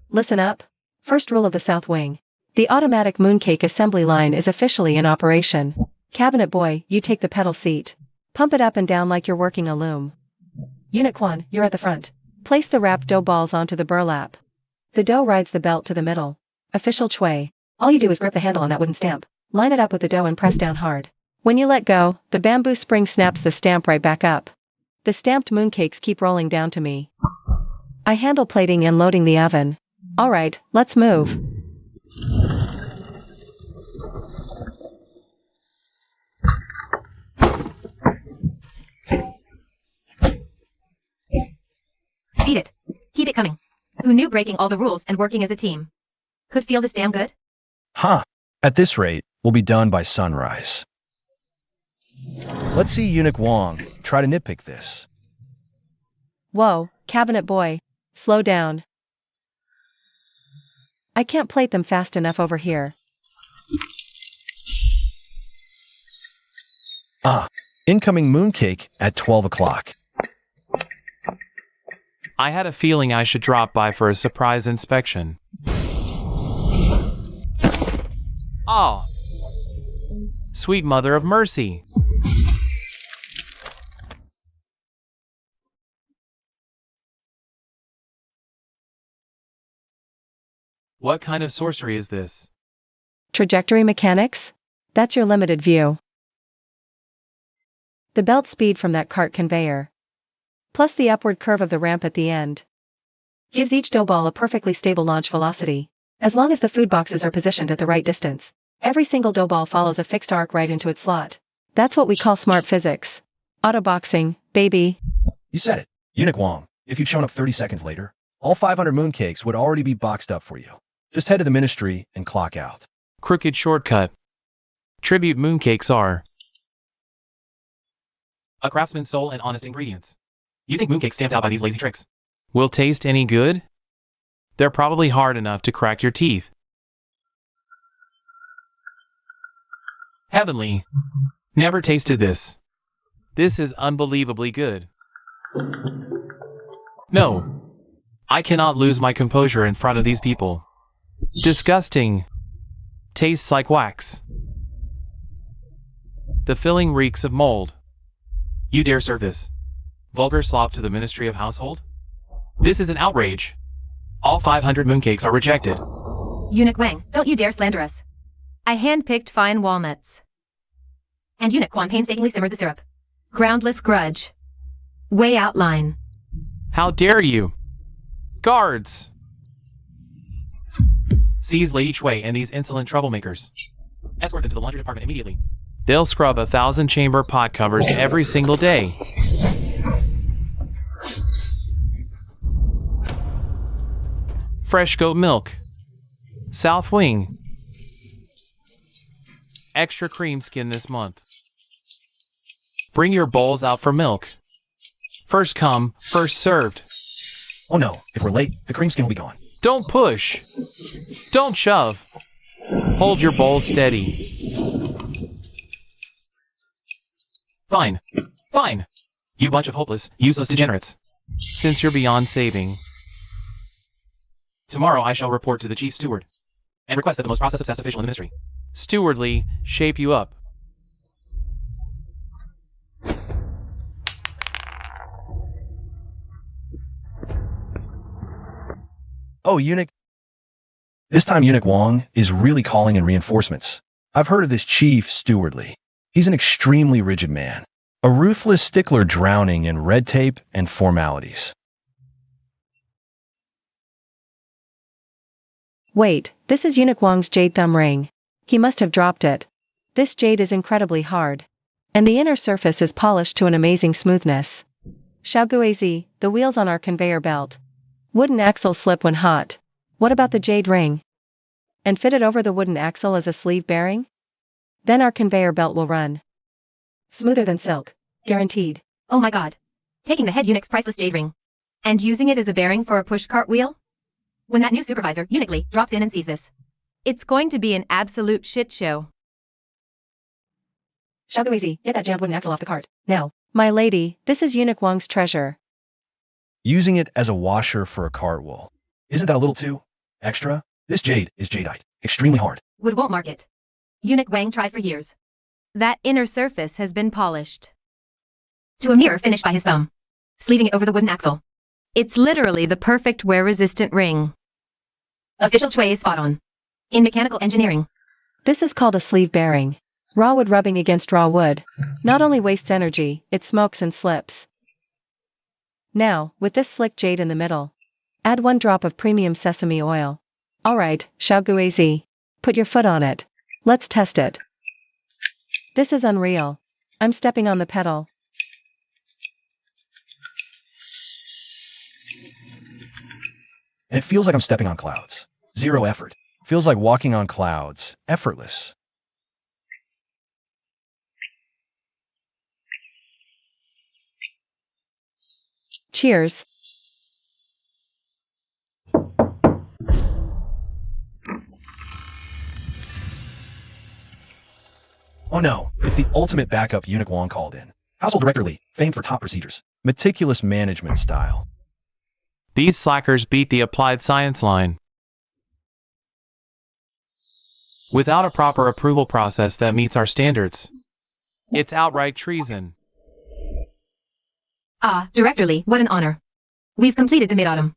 [SPEAKER 2] Listen up. First rule of the South Wing. The automatic mooncake assembly line is officially in operation. Cabinet boy, you take the pedal seat. Pump it up and down like you're working a loom. Unit Quan, you're at the front. Place the wrapped dough balls onto the burlap. The dough rides the belt to the middle. Official Chui. All you do is grip the handle on that wooden stamp. Line it up with the dough and press down hard. When you let go, the bamboo spring snaps the stamp right back up. The stamped mooncakes keep rolling down to me. I handle plating and loading the oven. Alright, let's move.
[SPEAKER 4] Beat it. Keep it coming. Who knew breaking all the rules and working as a team could feel this damn good?
[SPEAKER 1] Huh. At this rate, we'll be done by sunrise. Let's see Eunuch Wong try to nitpick this.
[SPEAKER 2] Whoa, cabinet boy. Slow down. I can't plate them fast enough over here.
[SPEAKER 1] Ah, incoming mooncake at 12 o'clock.
[SPEAKER 3] I had a feeling I should drop by for a surprise inspection. Oh, sweet mother of mercy. What kind of sorcery is this?
[SPEAKER 2] Trajectory mechanics? That's your limited view. The belt speed from that cart conveyor, plus the upward curve of the ramp at the end, gives each dough ball a perfectly stable launch velocity. As long as the food boxes are positioned at the right distance, every single dough ball follows a fixed arc right into its slot. That's what we call smart physics. Autoboxing, baby.
[SPEAKER 1] You said it. Eunuch Wong, if you'd shown up 30 seconds later, all 500 mooncakes would already be boxed up for you. Just head to the ministry and clock out.
[SPEAKER 3] Crooked shortcut. Tribute mooncakes are a craftsman's soul and honest ingredients. You think mooncakes stamped out by these lazy tricks will taste any good? They're probably hard enough to crack your teeth. Heavenly. Never tasted this. This is unbelievably good. No. I cannot lose my composure in front of these people. Disgusting. Tastes like wax. The filling reeks of mold. You dare serve this? vulgar slop to the Ministry of Household? This is an outrage. All 500 mooncakes are rejected.
[SPEAKER 4] Eunuch Wang, don't you dare slander us. I hand-picked fine walnuts. And Eunuch Quan painstakingly simmered the syrup. Groundless grudge. Way outline.
[SPEAKER 3] How dare you? Guards! Seize Lady Shui and these insolent troublemakers. Escort them to the laundry department immediately. They'll scrub 1,000 chamber pot covers every single day. Fresh goat milk. South wing. Extra cream skin this month. Bring your bowls out for milk. First come, first served.
[SPEAKER 1] Oh no, if we're late, the cream skin will be gone.
[SPEAKER 3] Don't push. Don't shove. Hold your bowl steady. Fine. Fine. You bunch of hopeless, useless degenerates. Since you're beyond saving. Tomorrow I shall report to the chief steward and request that the most process-obsessed official in the ministry, stewardly, shape you up.
[SPEAKER 1] Oh, Eunuch. This time Eunuch Wang is really calling in reinforcements. I've heard of this chief stewardly. He's an extremely rigid man, a ruthless stickler drowning in red tape and formalities.
[SPEAKER 2] Wait, this is Eunuch Wang's jade thumb ring. He must have dropped it. This jade is incredibly hard. And the inner surface is polished to an amazing smoothness. Xiaoguizi, the wheels on our conveyor belt. Wooden axles slip when hot. What about the jade ring? And fit it over the wooden axle as a sleeve bearing? Then our conveyor belt will run. Smoother than silk. Guaranteed.
[SPEAKER 4] Oh my god. Taking the head eunuch's priceless jade ring. And using it as a bearing for a pushcart wheel? When that new supervisor, Eunuch Lee, drops in and sees this. It's going to be an absolute shit show.
[SPEAKER 2] Xiaoguizi, get that jammed wooden axle off the cart. Now. My lady, this is Eunuch Wang's treasure.
[SPEAKER 1] Using it as a washer for a cart wool. Isn't that a little too extra? This jade is jadeite, extremely hard.
[SPEAKER 4] Wood won't mark it. Eunuch Wang tried for years. That inner surface has been polished to a mirror finish by his thumb, sleeving it over the wooden axle. It's literally the perfect wear-resistant ring. Official Chui is spot on. In mechanical engineering.
[SPEAKER 2] This is called a sleeve bearing. Raw wood rubbing against raw wood. Not only wastes energy, it smokes and slips. Now, with this slick jade in the middle, add 1 drop of premium sesame oil. Alright, Xiaoguizi. Put your foot on it. Let's test it. This is unreal. I'm stepping on the pedal.
[SPEAKER 1] And it feels like I'm stepping on clouds. Zero effort. Feels like walking on clouds. Effortless.
[SPEAKER 2] Cheers.
[SPEAKER 1] Oh no, it's the ultimate backup Eunuch Wang called in. Household Director Lee, famed for top procedures. Meticulous management style.
[SPEAKER 3] These slackers beat the applied science line. Without a proper approval process that meets our standards. It's outright treason.
[SPEAKER 4] Ah, Director Lee, what an honor. We've completed the mid-autumn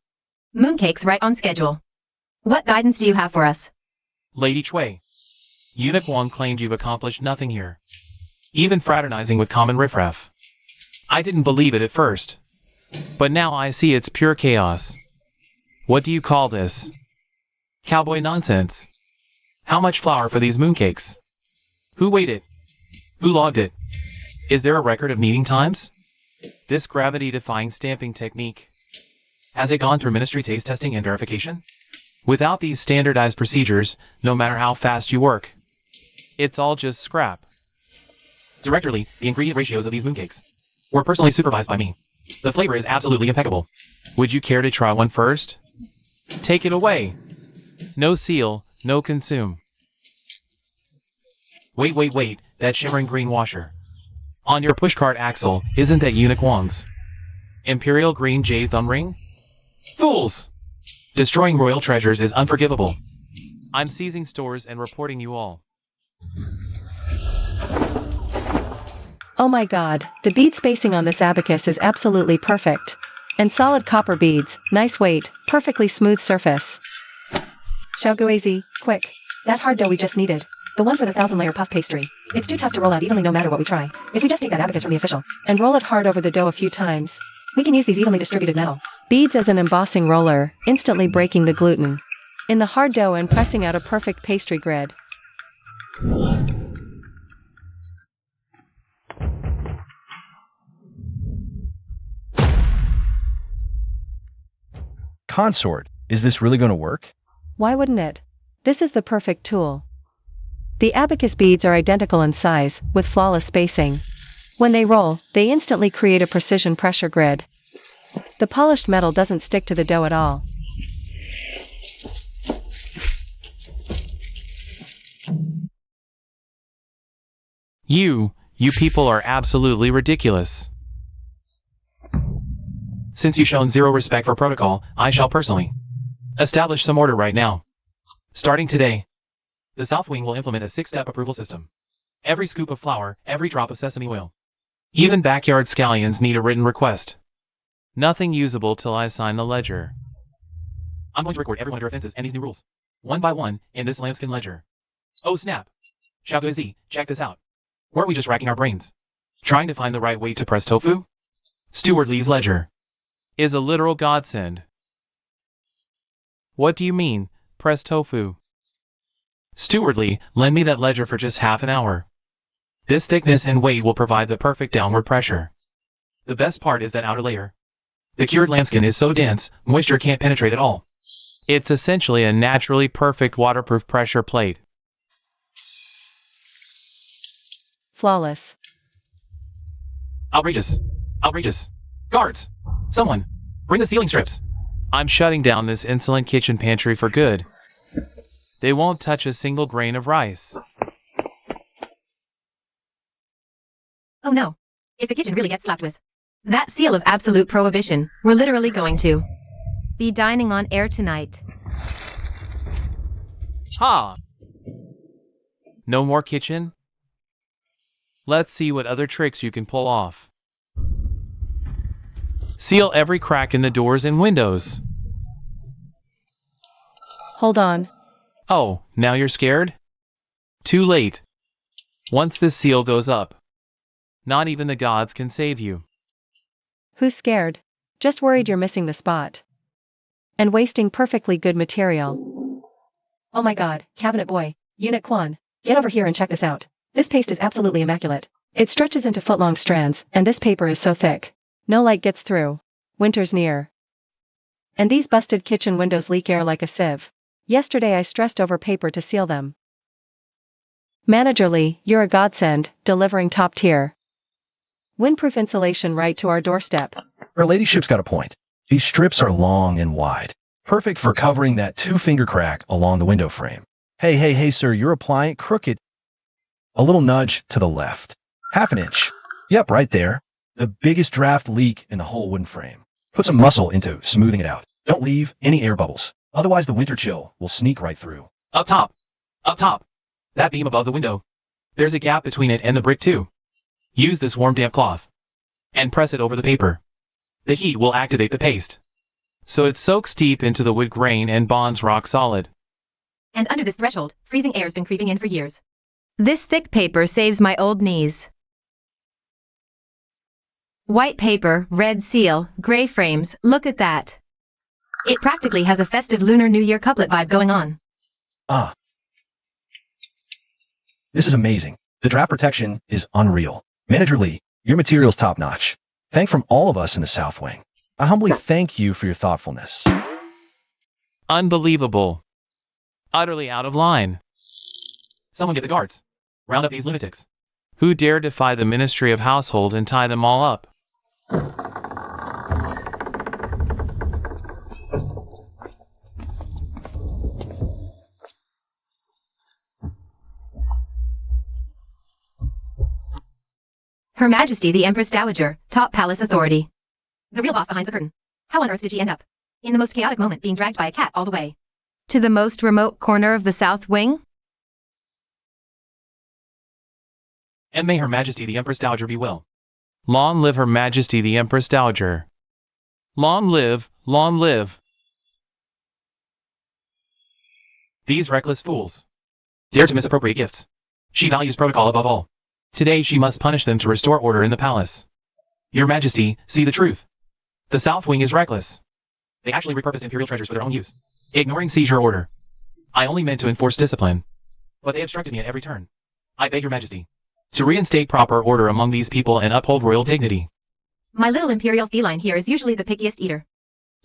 [SPEAKER 4] mooncakes right on schedule. What guidance do you have for us?
[SPEAKER 3] Lady Chui, Eunuch Wang claimed you've accomplished nothing here. Even fraternizing with common riffraff. I didn't believe it at first. But now I see it's pure chaos. What do you call this? Cowboy nonsense. How much flour for these mooncakes? Who weighed it? Who logged it? Is there a record of kneading times? This gravity-defying stamping technique. Has it gone through ministry taste testing and verification? Without these standardized procedures, no matter how fast you work, it's all just scrap. Director Lee, the ingredient ratios of these mooncakes were personally supervised by me. The flavor is absolutely impeccable. Would you care to try one first? Take it away. No seal, no consume. Wait, that shimmering green washer. On your pushcart axle, isn't that Eunuch Wang's imperial green jade thumb ring? Fools! Destroying royal treasures is unforgivable. I'm seizing stores and reporting you all.
[SPEAKER 2] Oh my god, the bead spacing on this abacus is absolutely perfect. And solid copper beads, nice weight, perfectly smooth surface. Xiaoguizi, quick. That hard dough we just needed. The one for the 1,000-layer puff pastry. It's too tough to roll out evenly no matter what we try. If we just take that abacus from the official, and roll it hard over the dough a few times, we can use these evenly distributed metal beads as an embossing roller, instantly breaking the gluten in the hard dough and pressing out a perfect pastry grid.
[SPEAKER 1] Consort, is this really going to work?
[SPEAKER 2] Why wouldn't it? This is the perfect tool. The abacus beads are identical in size, with flawless spacing. When they roll, they instantly create a precision pressure grid. The polished metal doesn't stick to the dough at all.
[SPEAKER 3] You people are absolutely ridiculous. Since you've shown zero respect for protocol, I shall personally establish some order right now. Starting today, the South Wing will implement a 6-step approval system. Every scoop of flour, every drop of sesame oil. Even backyard scallions need a written request. Nothing usable till I sign the ledger. I'm going to record every one of your offenses and these new rules, one by one, in this lambskin ledger. Oh snap! Xiaoguizi, check this out. Weren't we just racking our brains, trying to find the right way to press tofu? Stuart Lee's ledger is a literal godsend. What do you mean, press tofu? Stuart Lee, lend me that ledger for just half an hour. This thickness and weight will provide the perfect downward pressure. The best part is that outer layer. The cured lambskin is so dense, moisture can't penetrate at all. It's essentially a naturally perfect waterproof pressure plate.
[SPEAKER 2] Flawless.
[SPEAKER 3] Outrageous. Outrageous. Guards! Someone! Bring the ceiling strips! I'm shutting down this insolent kitchen pantry for good. They won't touch a single grain of rice.
[SPEAKER 4] Oh no. If the kitchen really gets slapped with that seal of absolute prohibition, we're literally going to be dining on air tonight.
[SPEAKER 3] Ha! No more kitchen? Let's see what other tricks you can pull off. Seal every crack in the doors and windows.
[SPEAKER 2] Hold on.
[SPEAKER 3] Oh, now you're scared? Too late. Once this seal goes up, not even the gods can save you.
[SPEAKER 2] Who's scared? Just worried you're missing the spot. And wasting perfectly good material. Oh my god, cabinet boy, Unit Quan, get over here and check this out. This paste is absolutely immaculate. It stretches into foot-long strands, and this paper is so thick. No light gets through. Winter's near. And these busted kitchen windows leak air like a sieve. Yesterday I stressed over paper to seal them. Manager Lee, you're a godsend, delivering top tier. Windproof insulation right to our doorstep.
[SPEAKER 1] Her ladyship's got a point. These strips are long and wide. Perfect for covering that 2-finger crack along the window frame. Hey, sir, you're applying crooked. A little nudge to the left. Half an inch. Yep, right there. The biggest draft leak in the whole wooden frame. Put some muscle into smoothing it out. Don't leave any air bubbles. Otherwise the winter chill will sneak right through.
[SPEAKER 3] Up top! Up top! That beam above the window. There's a gap between it and the brick too. Use this warm damp cloth. And press it over the paper. The heat will activate the paste. So it soaks deep into the wood grain and bonds rock solid.
[SPEAKER 4] And under this threshold, freezing air's been creeping in for years. This thick paper saves my old knees. White paper, red seal, gray frames, look at that. It practically has a festive Lunar New Year couplet vibe going on.
[SPEAKER 1] Ah. This is amazing. The draft protection is unreal. Manager Lee, your material's top-notch. Thank from all of us in the South Wing. I humbly thank you for your thoughtfulness.
[SPEAKER 3] Unbelievable. Utterly out of line. Someone get the guards. Round up these lunatics. Who dare defy the Ministry of Household and tie them all up?
[SPEAKER 4] Her Majesty the Empress Dowager, top palace authority. The real boss behind the curtain. How on earth did she end up in the most chaotic moment being dragged by a cat all the way to the most remote corner of the South Wing?
[SPEAKER 3] And may Her Majesty the Empress Dowager be well. Long live Her Majesty the Empress Dowager. Long live, long live. These reckless fools dare to misappropriate gifts. She values protocol above all. Today she must punish them to restore order in the palace. Your Majesty, see the truth. The South Wing is reckless. They actually repurposed imperial treasures for their own use, ignoring seizure order. I only meant to enforce discipline, but they obstructed me at every turn. I beg Your Majesty to reinstate proper order among these people and uphold royal dignity.
[SPEAKER 4] My little imperial feline here is usually the pickiest eater.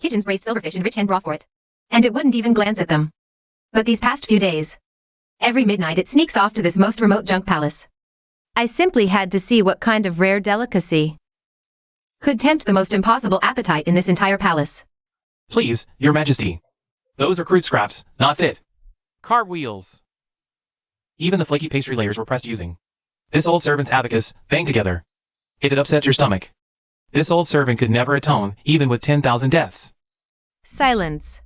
[SPEAKER 4] Kitchens raised silverfish and rich hen broth for it, and it wouldn't even glance at them. But these past few days, every midnight it sneaks off to this most remote junk palace. I simply had to see what kind of rare delicacy could tempt the most impossible appetite in this entire palace.
[SPEAKER 3] Please, Your Majesty. Those are crude scraps, not fit. Carve wheels. Even the flaky pastry layers were pressed using this old servant's abacus, banged together. If it upsets your stomach, this old servant could never atone, even with 10,000 deaths.
[SPEAKER 4] Silence.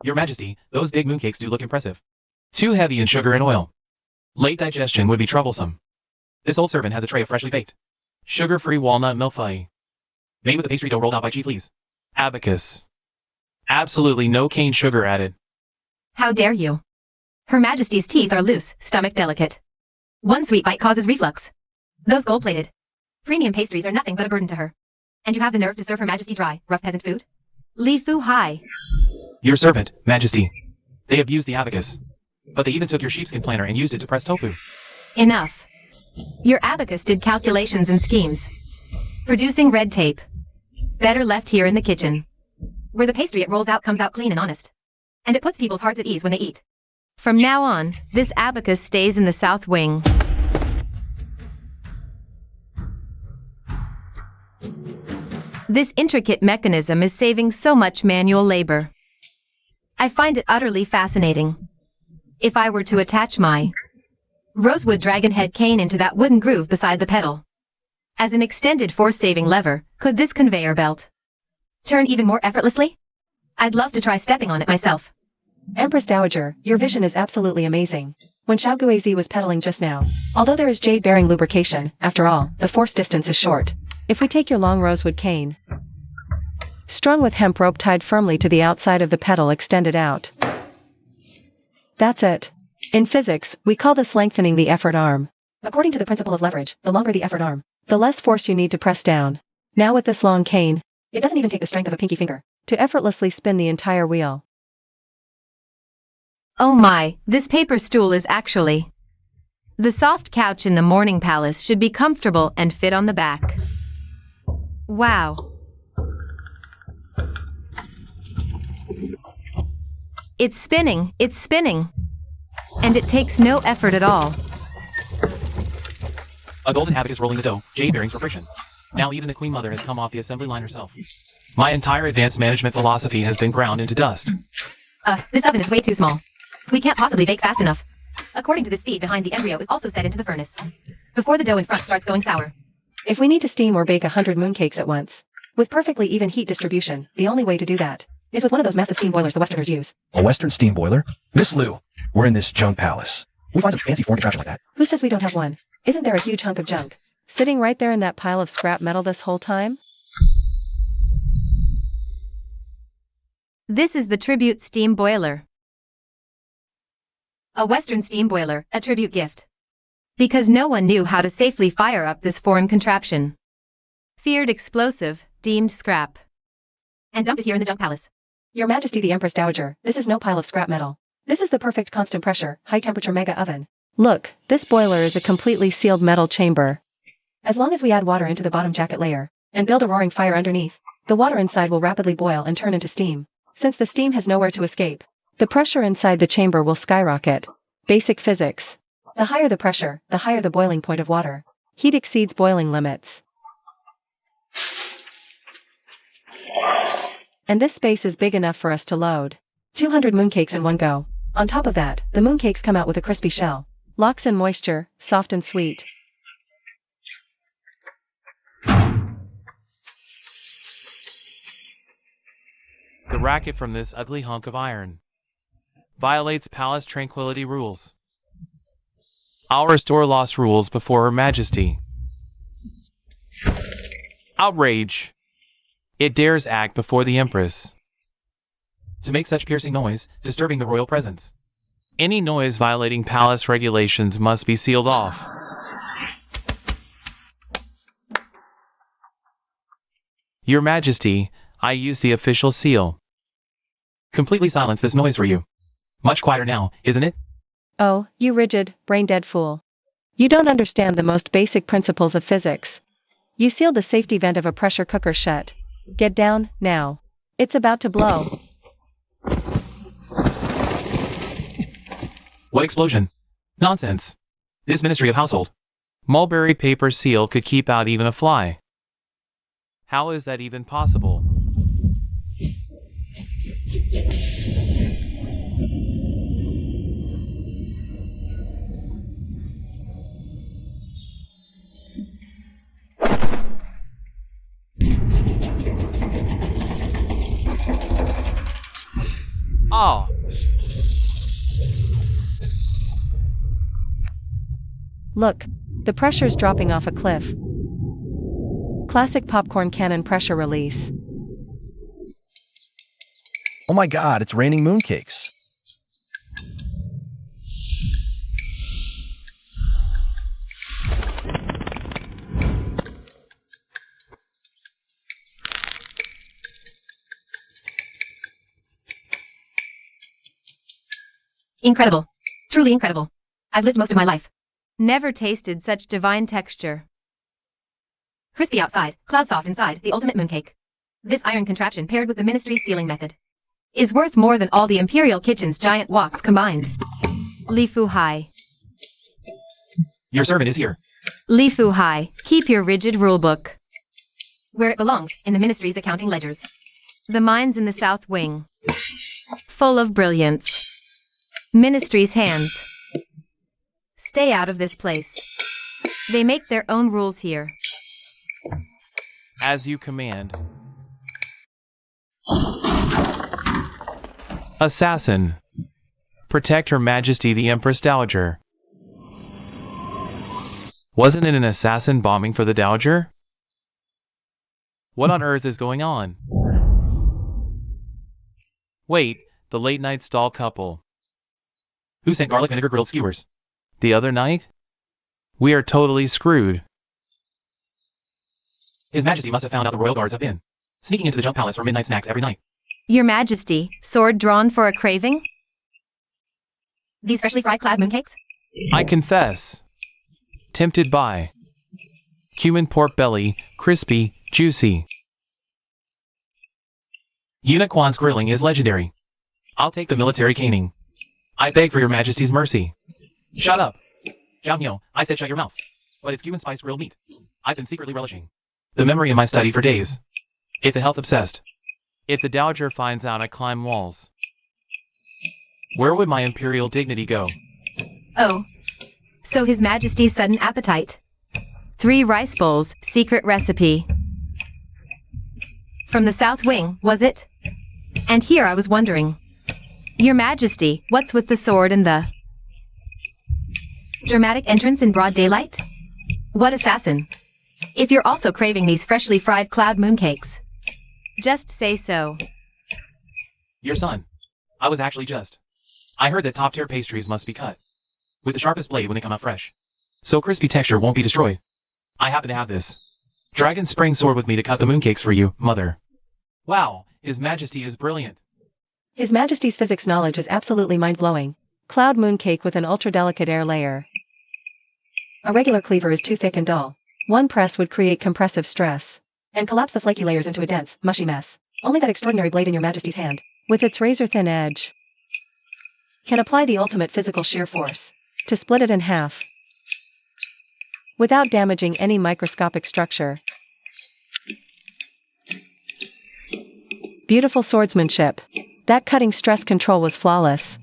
[SPEAKER 3] Your Majesty, those big mooncakes do look impressive. Too heavy in sugar and oil. Late digestion would be troublesome. This old servant has a tray of freshly baked, sugar-free walnut millefeuille, made with the pastry dough rolled out by Chief Lee's abacus. Absolutely no cane sugar added.
[SPEAKER 4] How dare you? Her Majesty's teeth are loose, stomach delicate. One sweet bite causes reflux. Those gold-plated premium pastries are nothing but a burden to her. And you have the nerve to serve Her Majesty dry, rough peasant food? Li Fu Hai.
[SPEAKER 3] Your servant, Majesty. They abused the abacus. But they even took your sheepskin planer and used it to press tofu.
[SPEAKER 4] Enough. Your abacus did calculations and schemes, producing red tape. Better left here in the kitchen, where the pastry it rolls out comes out clean and honest. And it puts people's hearts at ease when they eat. From now on, this abacus stays in the South Wing. This intricate mechanism is saving so much manual labor. I find it utterly fascinating. If I were to attach my rosewood dragon head cane into that wooden groove beside the pedal, as an extended force-saving lever, could this conveyor belt turn even more effortlessly? I'd love to try stepping on it myself.
[SPEAKER 2] Empress Dowager, your vision is absolutely amazing. When Xiao Guizi was pedaling just now, although there is jade-bearing lubrication, after all, the force distance is short. If we take your long rosewood cane, strung with hemp rope tied firmly to the outside of the pedal extended out. That's it. In physics, we call this lengthening the effort arm. According to the principle of leverage, the longer the effort arm, the less force you need to press down. Now with this long cane, it doesn't even take the strength of a pinky finger to effortlessly spin the entire wheel.
[SPEAKER 4] Oh my, this paper stool is actually... The soft couch in the morning palace should be comfortable and fit on the back. Wow. It's spinning, and it takes no effort at all.
[SPEAKER 3] A golden abacus rolling the dough, jade bearings for friction. Now even the Queen Mother has come off the assembly line herself. My entire advanced management philosophy has been ground into dust.
[SPEAKER 4] This oven is way too small. We can't possibly bake fast enough. According to the speed behind the embryo is also set into the furnace, before the dough in front starts going sour.
[SPEAKER 2] If we need to steam or bake 100 mooncakes at once, with perfectly even heat distribution, the only way to do that is with one of those massive steam boilers the Westerners use.
[SPEAKER 1] A Western steam boiler? Miss Lou, we're in this junk palace. We find some fancy foreign contraption like that.
[SPEAKER 2] Who says we don't have one? Isn't there a huge hunk of junk sitting right there in that pile of scrap metal this whole time?
[SPEAKER 4] This is the tribute steam boiler. A Western steam boiler, a tribute gift. Because no one knew how to safely fire up this foreign contraption. Feared explosive, deemed scrap. And dumped it here in the junk palace.
[SPEAKER 2] Your Majesty the Empress Dowager, this is no pile of scrap metal. This is the perfect constant pressure, high temperature mega oven. Look, this boiler is a completely sealed metal chamber. As long as we add water into the bottom jacket layer, and build a roaring fire underneath, the water inside will rapidly boil and turn into steam. Since the steam has nowhere to escape, the pressure inside the chamber will skyrocket. Basic physics. The higher the pressure, the higher the boiling point of water. Heat exceeds boiling limits. And this space is big enough for us to load 200 mooncakes in one go. On top of that, the mooncakes come out with a crispy shell. Locks in moisture, soft and sweet.
[SPEAKER 3] racket from this ugly hunk of iron. Violates palace tranquility rules. I'll restore lost rules before Her Majesty. Outrage! It dares act before the Empress. To make such piercing noise, disturbing the royal presence. Any noise violating palace regulations must be sealed off. Your Majesty, I use the official seal. Completely silence this noise for you. Much quieter now, isn't it?
[SPEAKER 2] Oh, you rigid, brain-dead fool. You don't understand the most basic principles of physics. You sealed the safety vent of a pressure cooker shut. Get down, now. It's about to blow.
[SPEAKER 3] What explosion? Nonsense. This Ministry of Household. Mulberry paper seal could keep out even a fly. How is that even possible? Ah!
[SPEAKER 2] Look, the pressure's dropping off a cliff. Classic popcorn cannon pressure release.
[SPEAKER 1] Oh my god, it's raining mooncakes.
[SPEAKER 4] Incredible. Truly incredible. I've lived most of my life. Never tasted such divine texture. Crispy outside, cloud soft inside, the ultimate mooncake. This iron contraption paired with the ministry's sealing method is worth more than all the imperial kitchen's giant woks combined. Li Fu Hai.
[SPEAKER 3] Your servant is here.
[SPEAKER 4] Li Fu Hai, keep your rigid rulebook where it belongs, in the ministry's accounting ledgers. The mines in the south wing, full of brilliance. Ministry's hands. Stay out of this place. They make their own rules here.
[SPEAKER 3] As you command. Assassin. Protect Her Majesty the Empress Dowager. Wasn't it an assassin bombing for the Dowager? What on earth is going on? Wait, the late night stall couple. Who sent garlic vinegar grilled skewers? The other night? We are totally screwed. His Majesty must have found out the royal guards have been sneaking into the junk palace for midnight snacks every night.
[SPEAKER 4] Your Majesty, sword drawn for a craving? These freshly fried clad mooncakes?
[SPEAKER 3] I confess. Tempted by. Cumin pork belly, crispy, juicy. Unicorn's grilling is legendary. I'll take the military caning. I beg for Your Majesty's mercy. Shut up. Jiao Miao, I said shut your mouth. But it's cumin spiced grilled meat. I've been secretly relishing the memory in my study for days. It's a health obsessed. If the Dowager finds out I climb walls, where would my imperial dignity go?
[SPEAKER 4] Oh. So His Majesty's sudden appetite. 3 rice bowls, secret recipe. From the south wing, was it? And here I was wondering. Your Majesty, what's with the sword and the dramatic entrance in broad daylight? What assassin? If you're also craving these freshly fried cloud mooncakes, just say so.
[SPEAKER 3] Your son. I was actually just. I heard that top-tier pastries must be cut with the sharpest blade when they come out fresh, so crispy texture won't be destroyed. I happen to have this dragon spring sword with me to cut the mooncakes for you, mother. Wow, His Majesty is brilliant.
[SPEAKER 2] His Majesty's physics knowledge is absolutely mind-blowing. Cloud mooncake with an ultra-delicate air layer. A regular cleaver is too thick and dull. One press would create compressive stress and collapse the flaky layers into a dense, mushy mess. Only that extraordinary blade in Your Majesty's hand, with its razor-thin edge, can apply the ultimate physical shear force to split it in half without damaging any microscopic structure. Beautiful swordsmanship. That cutting stress control was flawless.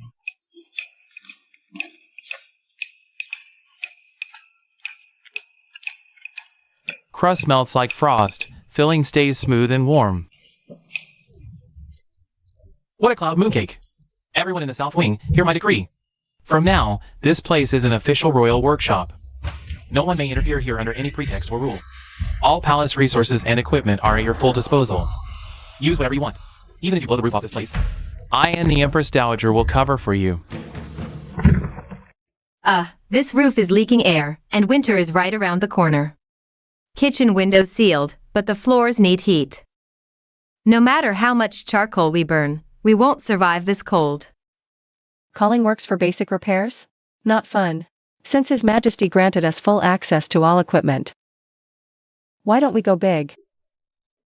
[SPEAKER 3] Crust melts like frost, filling stays smooth and warm. What a cloud mooncake! Everyone in the South Wing, hear my decree. From now, this place is an official royal workshop. No one may interfere here under any pretext or rule. All palace resources and equipment are at your full disposal. Use whatever you want, even if you blow the roof off this place. I and the Empress Dowager will cover for you.
[SPEAKER 4] This roof is leaking air, and winter is right around the corner. Kitchen windows sealed, but the floors need heat. No matter how much charcoal we burn, we won't survive this cold.
[SPEAKER 2] Calling works for basic repairs? Not fun. Since His Majesty granted us full access to all equipment. Why don't we go big?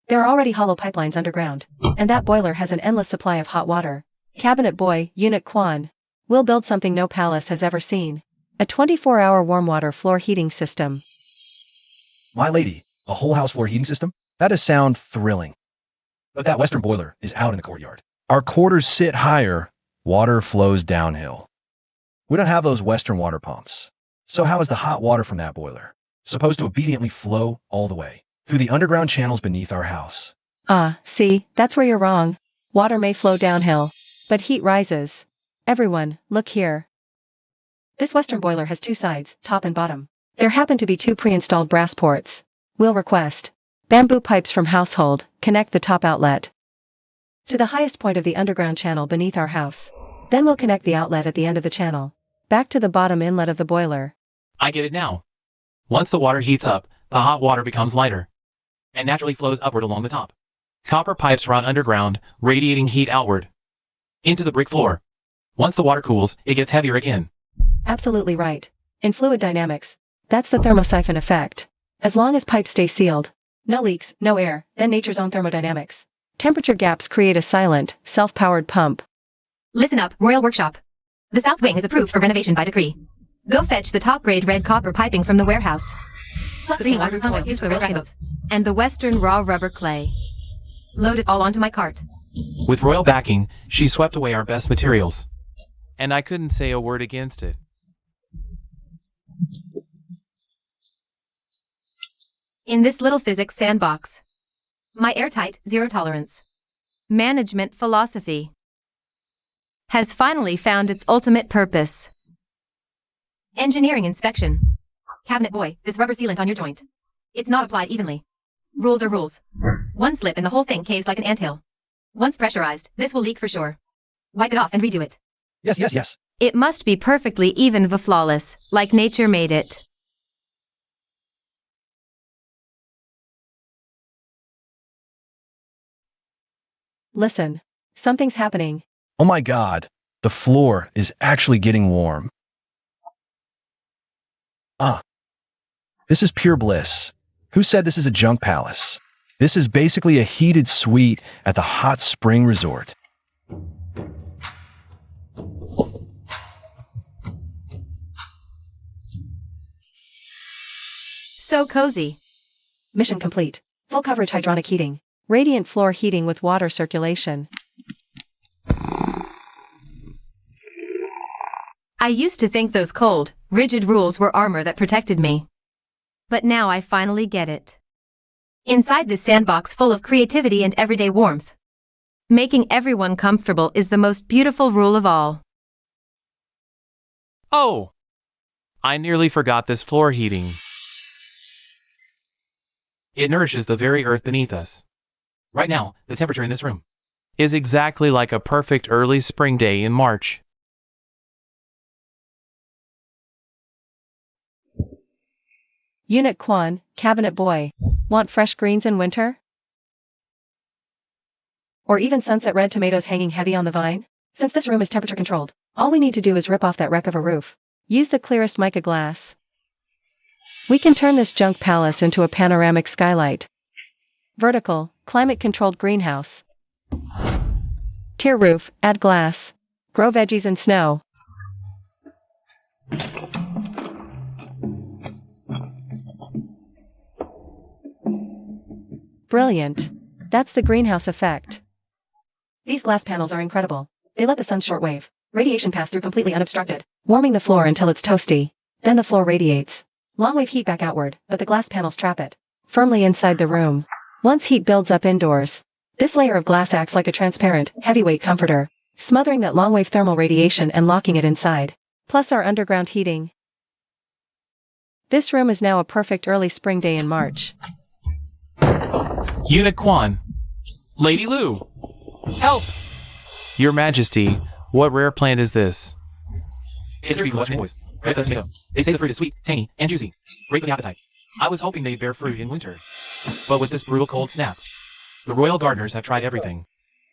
[SPEAKER 2] There are already hollow pipelines underground, and that boiler has an endless supply of hot water. Cabinet Boy, Unit Quan. We'll build something no palace has ever seen. A 24-hour warm water floor heating system.
[SPEAKER 1] My lady, a whole house floor heating system? That does sound thrilling. But that western boiler is out in the courtyard. Our quarters sit higher, water flows downhill. We don't have those western water pumps. So how is the hot water from that boiler supposed to obediently flow all the way through the underground channels beneath our house?
[SPEAKER 2] See, that's where you're wrong. Water may flow downhill, but heat rises. Everyone, look here. This western boiler has two sides, top and bottom. There happen to be two pre-installed brass ports. We'll request bamboo pipes from household, connect the top outlet to the highest point of the underground channel beneath our house. Then we'll connect the outlet at the end of the channel, back to the bottom inlet of the boiler.
[SPEAKER 3] I get it now. Once the water heats up, the hot water becomes lighter and naturally flows upward along the top. Copper pipes run underground, radiating heat outward into the brick floor. Once the water cools, it gets heavier again.
[SPEAKER 2] Absolutely right. In fluid dynamics, that's the thermosiphon effect. As long as pipes stay sealed, no leaks, no air, then nature's own thermodynamics. Temperature gaps create a silent, self-powered pump.
[SPEAKER 4] Listen up, Royal Workshop. The South Wing is approved for renovation by decree. Go fetch the top-grade red copper piping from the warehouse. Plus the waterproof oil used for the rail boats. And the western raw rubber clay. Load it all onto my cart.
[SPEAKER 3] With royal backing, she swept away our best materials. And I couldn't say a word against it.
[SPEAKER 4] In this little physics sandbox, my airtight, zero-tolerance management philosophy has finally found its ultimate purpose. Engineering inspection. Cabinet Boy, this rubber sealant on your joint. It's not applied evenly. Rules are rules. One slip and the whole thing caves like an anthill. Once pressurized, this will leak for sure. Wipe it off and redo it.
[SPEAKER 1] Yes.
[SPEAKER 4] It must be perfectly even flawless, like nature made it.
[SPEAKER 2] Listen, something's happening.
[SPEAKER 1] Oh my God, the floor is actually getting warm. This is pure bliss. Who said this is a junk palace? This is basically a heated suite at the hot spring resort.
[SPEAKER 4] So cozy.
[SPEAKER 2] Mission complete. Full coverage hydronic heating. Radiant floor heating with water circulation.
[SPEAKER 4] I used to think those cold, rigid rules were armor that protected me. But now I finally get it. Inside this sandbox full of creativity and everyday warmth, making everyone comfortable is the most beautiful rule of all.
[SPEAKER 3] Oh! I nearly forgot this floor heating. It nourishes the very earth beneath us. Right now, the temperature in this room is exactly like a perfect early spring day in March.
[SPEAKER 2] Unit Quan, Cabinet Boy. Want fresh greens in winter? Or even sunset red tomatoes hanging heavy on the vine? Since this room is temperature controlled, all we need to do is rip off that wreck of a roof. Use the clearest mica glass. We can turn this junk palace into a panoramic skylight. Vertical, climate-controlled greenhouse. Tier roof, add glass. Grow veggies and snow. Brilliant. That's the greenhouse effect. These glass panels are incredible. They let the sun's shortwave radiation pass through completely unobstructed, warming the floor until it's toasty. Then the floor radiates long-wave heat back outward, but the glass panels trap it firmly inside the room. Once heat builds up indoors, This layer of glass acts like a transparent, heavyweight comforter, smothering that long-wave thermal radiation and locking it inside. Plus our underground heating. This room is now a perfect early spring day in March.
[SPEAKER 3] Unit Quan. Lady Lu. Help! Your Majesty, what rare plant is this? It's a tree for Western boys. Red feather tomato. They say the fruit is sweet, tangy, and juicy. Great for the appetite. I was hoping they'd bear fruit in winter. But with this brutal cold snap, the royal gardeners have tried everything.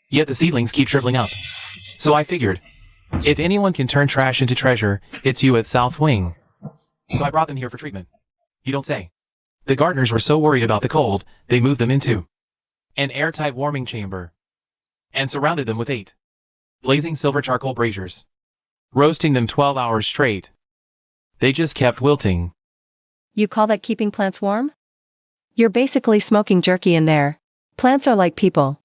[SPEAKER 3] Yet the seedlings keep shriveling up. So I figured, if anyone can turn trash into treasure, it's you at South Wing. So I brought them here for treatment. You don't say. The gardeners were so worried about the cold, they moved them into an airtight warming chamber and surrounded them with 8 blazing silver charcoal braziers, roasting them 12 hours straight. They just kept wilting.
[SPEAKER 2] You call that keeping plants warm? You're basically smoking jerky in there. Plants are like people.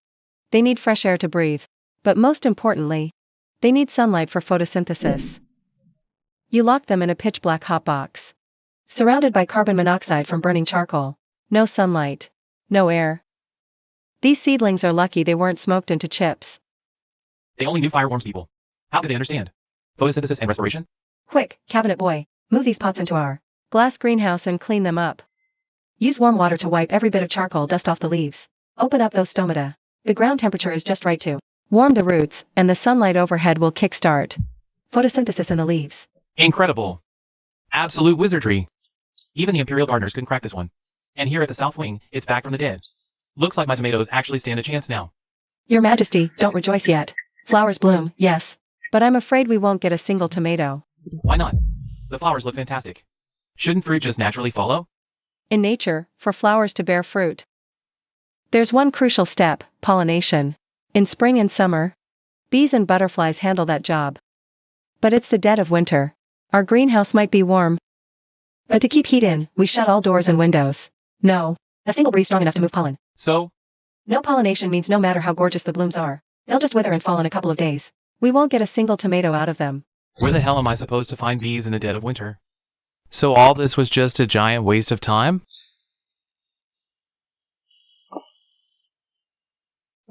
[SPEAKER 2] They need fresh air to breathe. But most importantly, they need sunlight for photosynthesis. You lock them in a pitch-black hot box, surrounded by carbon monoxide from burning charcoal. No sunlight. No air. These seedlings are lucky they weren't smoked into chips.
[SPEAKER 3] They only knew fire warms people. How could they understand photosynthesis and respiration?
[SPEAKER 2] Quick, cabinet boy, move these pots into our glass greenhouse and clean them up. Use warm water to wipe every bit of charcoal dust off the leaves. Open up those stomata. The ground temperature is just right to warm the roots, and the sunlight overhead will kickstart photosynthesis in the leaves.
[SPEAKER 3] Incredible. Absolute wizardry. Even the Imperial gardeners couldn't crack this one. And here at the South Wing, it's back from the dead. Looks like my tomatoes actually stand a chance now.
[SPEAKER 2] Your Majesty, don't rejoice yet. Flowers bloom, yes. But I'm afraid we won't get a single tomato.
[SPEAKER 3] Why not? The flowers look fantastic. Shouldn't fruit just naturally follow?
[SPEAKER 2] In nature, for flowers to bear fruit, there's one crucial step, pollination. In spring and summer, bees and butterflies handle that job. But it's the dead of winter. Our greenhouse might be warm, but to keep heat in, we shut all doors and windows. No, a single breeze strong enough to move pollen.
[SPEAKER 3] So?
[SPEAKER 2] No pollination means no matter how gorgeous the blooms are, they'll just wither and fall in a couple of days. We won't get a single tomato out of them.
[SPEAKER 3] Where the hell am I supposed to find bees in the dead of winter? So all this was just a giant waste of time?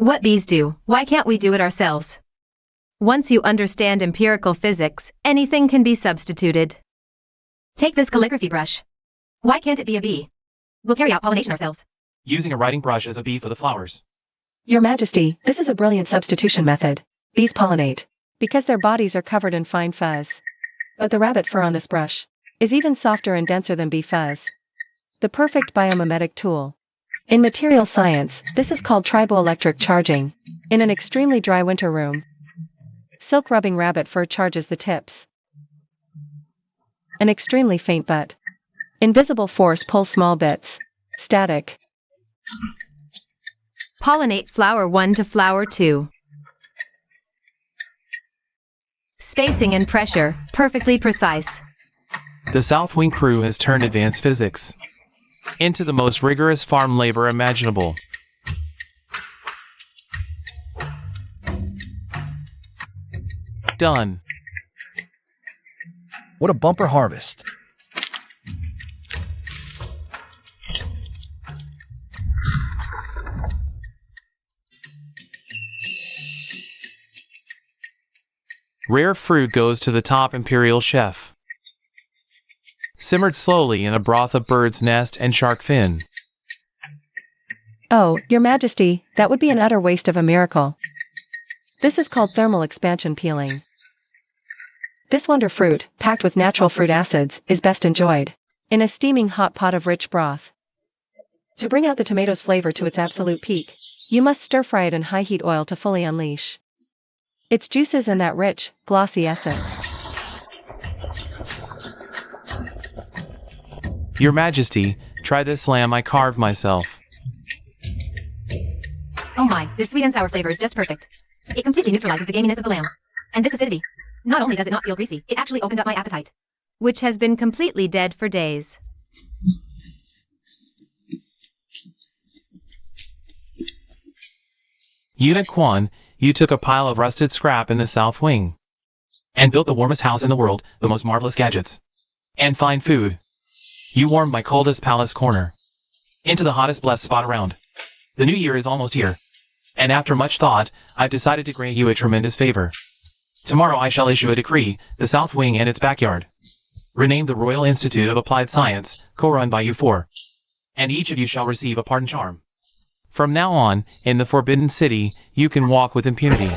[SPEAKER 4] What bees do, why can't we do it ourselves? Once you understand empirical physics, anything can be substituted. Take this calligraphy brush. Why can't it be a bee? We'll carry out pollination ourselves.
[SPEAKER 3] Using a writing brush as a bee for the flowers.
[SPEAKER 2] Your Majesty, this is a brilliant substitution method. Bees pollinate because their bodies are covered in fine fuzz. But the rabbit fur on this brush is even softer and denser than bee fuzz. The perfect biomimetic tool. In material science, this is called triboelectric charging. In an extremely dry winter room, silk rubbing rabbit fur charges the tips. An extremely faint but invisible force pulls small bits. Static.
[SPEAKER 4] Pollinate flower 1 to flower 2. Spacing and pressure, perfectly precise.
[SPEAKER 3] The South Wing crew has turned advanced physics into the most rigorous farm labor imaginable. Done.
[SPEAKER 1] What a bumper harvest.
[SPEAKER 3] Rare fruit goes to the top imperial chef. Simmered slowly in a broth of bird's nest and shark fin.
[SPEAKER 2] Oh, Your Majesty, that would be an utter waste of a miracle. This is called thermal expansion peeling. This wonder fruit, packed with natural fruit acids, is best enjoyed in a steaming hot pot of rich broth. To bring out the tomato's flavor to its absolute peak, you must stir-fry it in high-heat oil to fully unleash its juices and that rich, glossy essence.
[SPEAKER 3] Your Majesty, try this lamb I carved myself.
[SPEAKER 4] Oh my, this sweet and sour flavor is just perfect. It completely neutralizes the gaminess of the lamb. And this acidity. Not only does it not feel greasy, it actually opened up my appetite, which has been completely dead for days.
[SPEAKER 3] Unit Quan, you took a pile of rusted scrap in the South Wing and built the warmest house in the world, the most marvelous gadgets and fine food. You warmed my coldest palace corner into the hottest blessed spot around. The new year is almost here. And after much thought, I've decided to grant you a tremendous favor. Tomorrow I shall issue a decree, the South Wing and its backyard, renamed the Royal Institute of Applied Science, co-run by you four. And each of you shall receive a pardon charm. From now on, in the Forbidden City, you can walk with impunity.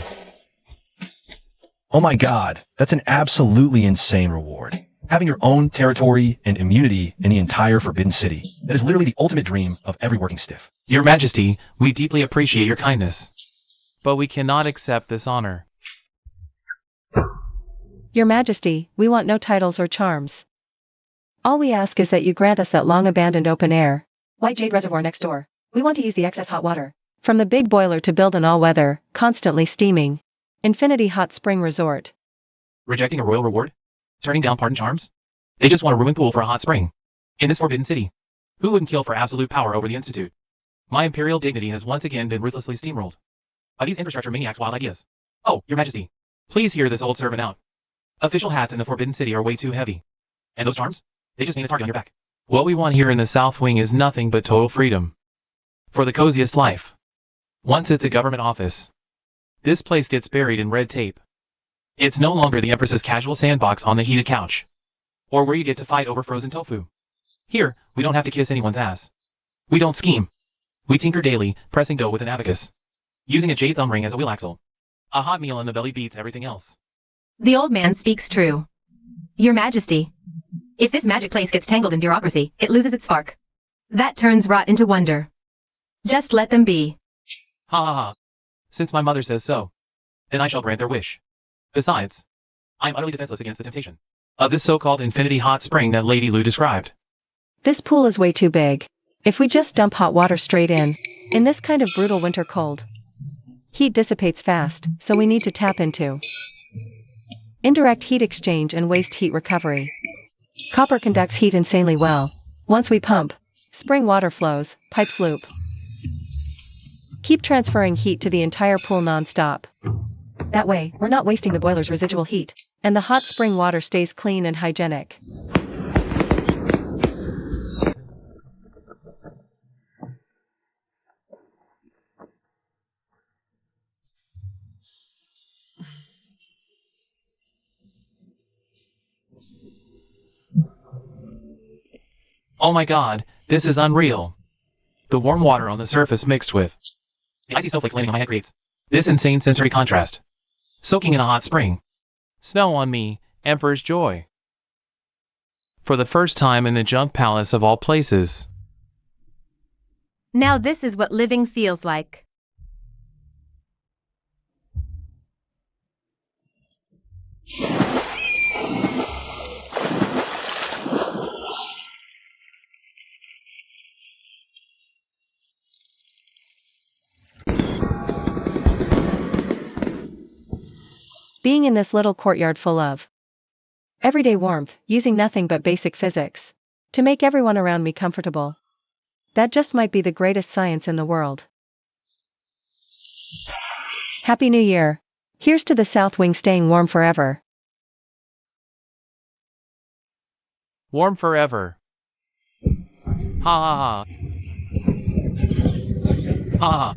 [SPEAKER 1] Oh my god, that's an absolutely insane reward. Having your own territory and immunity in the entire Forbidden City. That is literally the ultimate dream of every working stiff.
[SPEAKER 3] Your Majesty, we deeply appreciate your kindness. But we cannot accept this honor.
[SPEAKER 2] Your Majesty, we want no titles or charms. All we ask is that you grant us that long-abandoned open-air, white jade reservoir next door. We want to use the excess hot water from the big boiler to build an all-weather, constantly steaming, infinity hot spring resort.
[SPEAKER 3] Rejecting a royal reward? Turning down pardon charms? They just want a ruined pool for a hot spring. In this Forbidden City, who wouldn't kill for absolute power over the Institute? My imperial dignity has once again been ruthlessly steamrolled by these infrastructure maniacs' wild ideas. Oh, Your Majesty, please hear this old servant out. Official hats in the Forbidden City are way too heavy. And those charms? They just mean a target on your back. What we want here in the South Wing is nothing but total freedom. For the coziest life. Once it's a government office, this place gets buried in red tape. It's no longer the Empress's casual sandbox on the heated couch, or where you get to fight over frozen tofu. Here, we don't have to kiss anyone's ass. We don't scheme. We tinker daily, pressing dough with an abacus, using a jade thumb ring as a wheel axle. A hot meal in the belly beats everything else.
[SPEAKER 4] The old man speaks true. Your Majesty, if this magic place gets tangled in bureaucracy, it loses its spark. That turns rot into wonder. Just let them be.
[SPEAKER 3] Ha ha ha. Since my mother says so, then I shall grant their wish. Besides, I'm utterly defenseless against the temptation of this so-called infinity hot spring that Lady Lu described.
[SPEAKER 2] This pool is way too big. If we just dump hot water straight in this kind of brutal winter cold, heat dissipates fast, so we need to tap into indirect heat exchange and waste heat recovery. Copper conducts heat insanely well. Once we pump, spring water flows, pipes loop. Keep transferring heat to the entire pool non-stop. That way, we're not wasting the boiler's residual heat, and the hot spring water stays clean and hygienic.
[SPEAKER 3] Oh my god, this is unreal. The warm water on the surface mixed with the icy snowflakes landing on my head creates this insane sensory contrast. Soaking in a hot spring. Smell on me, Emperor's joy. For the first time in the Junk Palace of all places.
[SPEAKER 4] Now this is what living feels like.
[SPEAKER 2] Being in this little courtyard full of everyday warmth, using nothing but basic physics to make everyone around me comfortable. That just might be the greatest science in the world. Happy New Year. Here's to the South Wing staying warm forever.
[SPEAKER 3] Warm forever. Ha ha ha. Ha ha.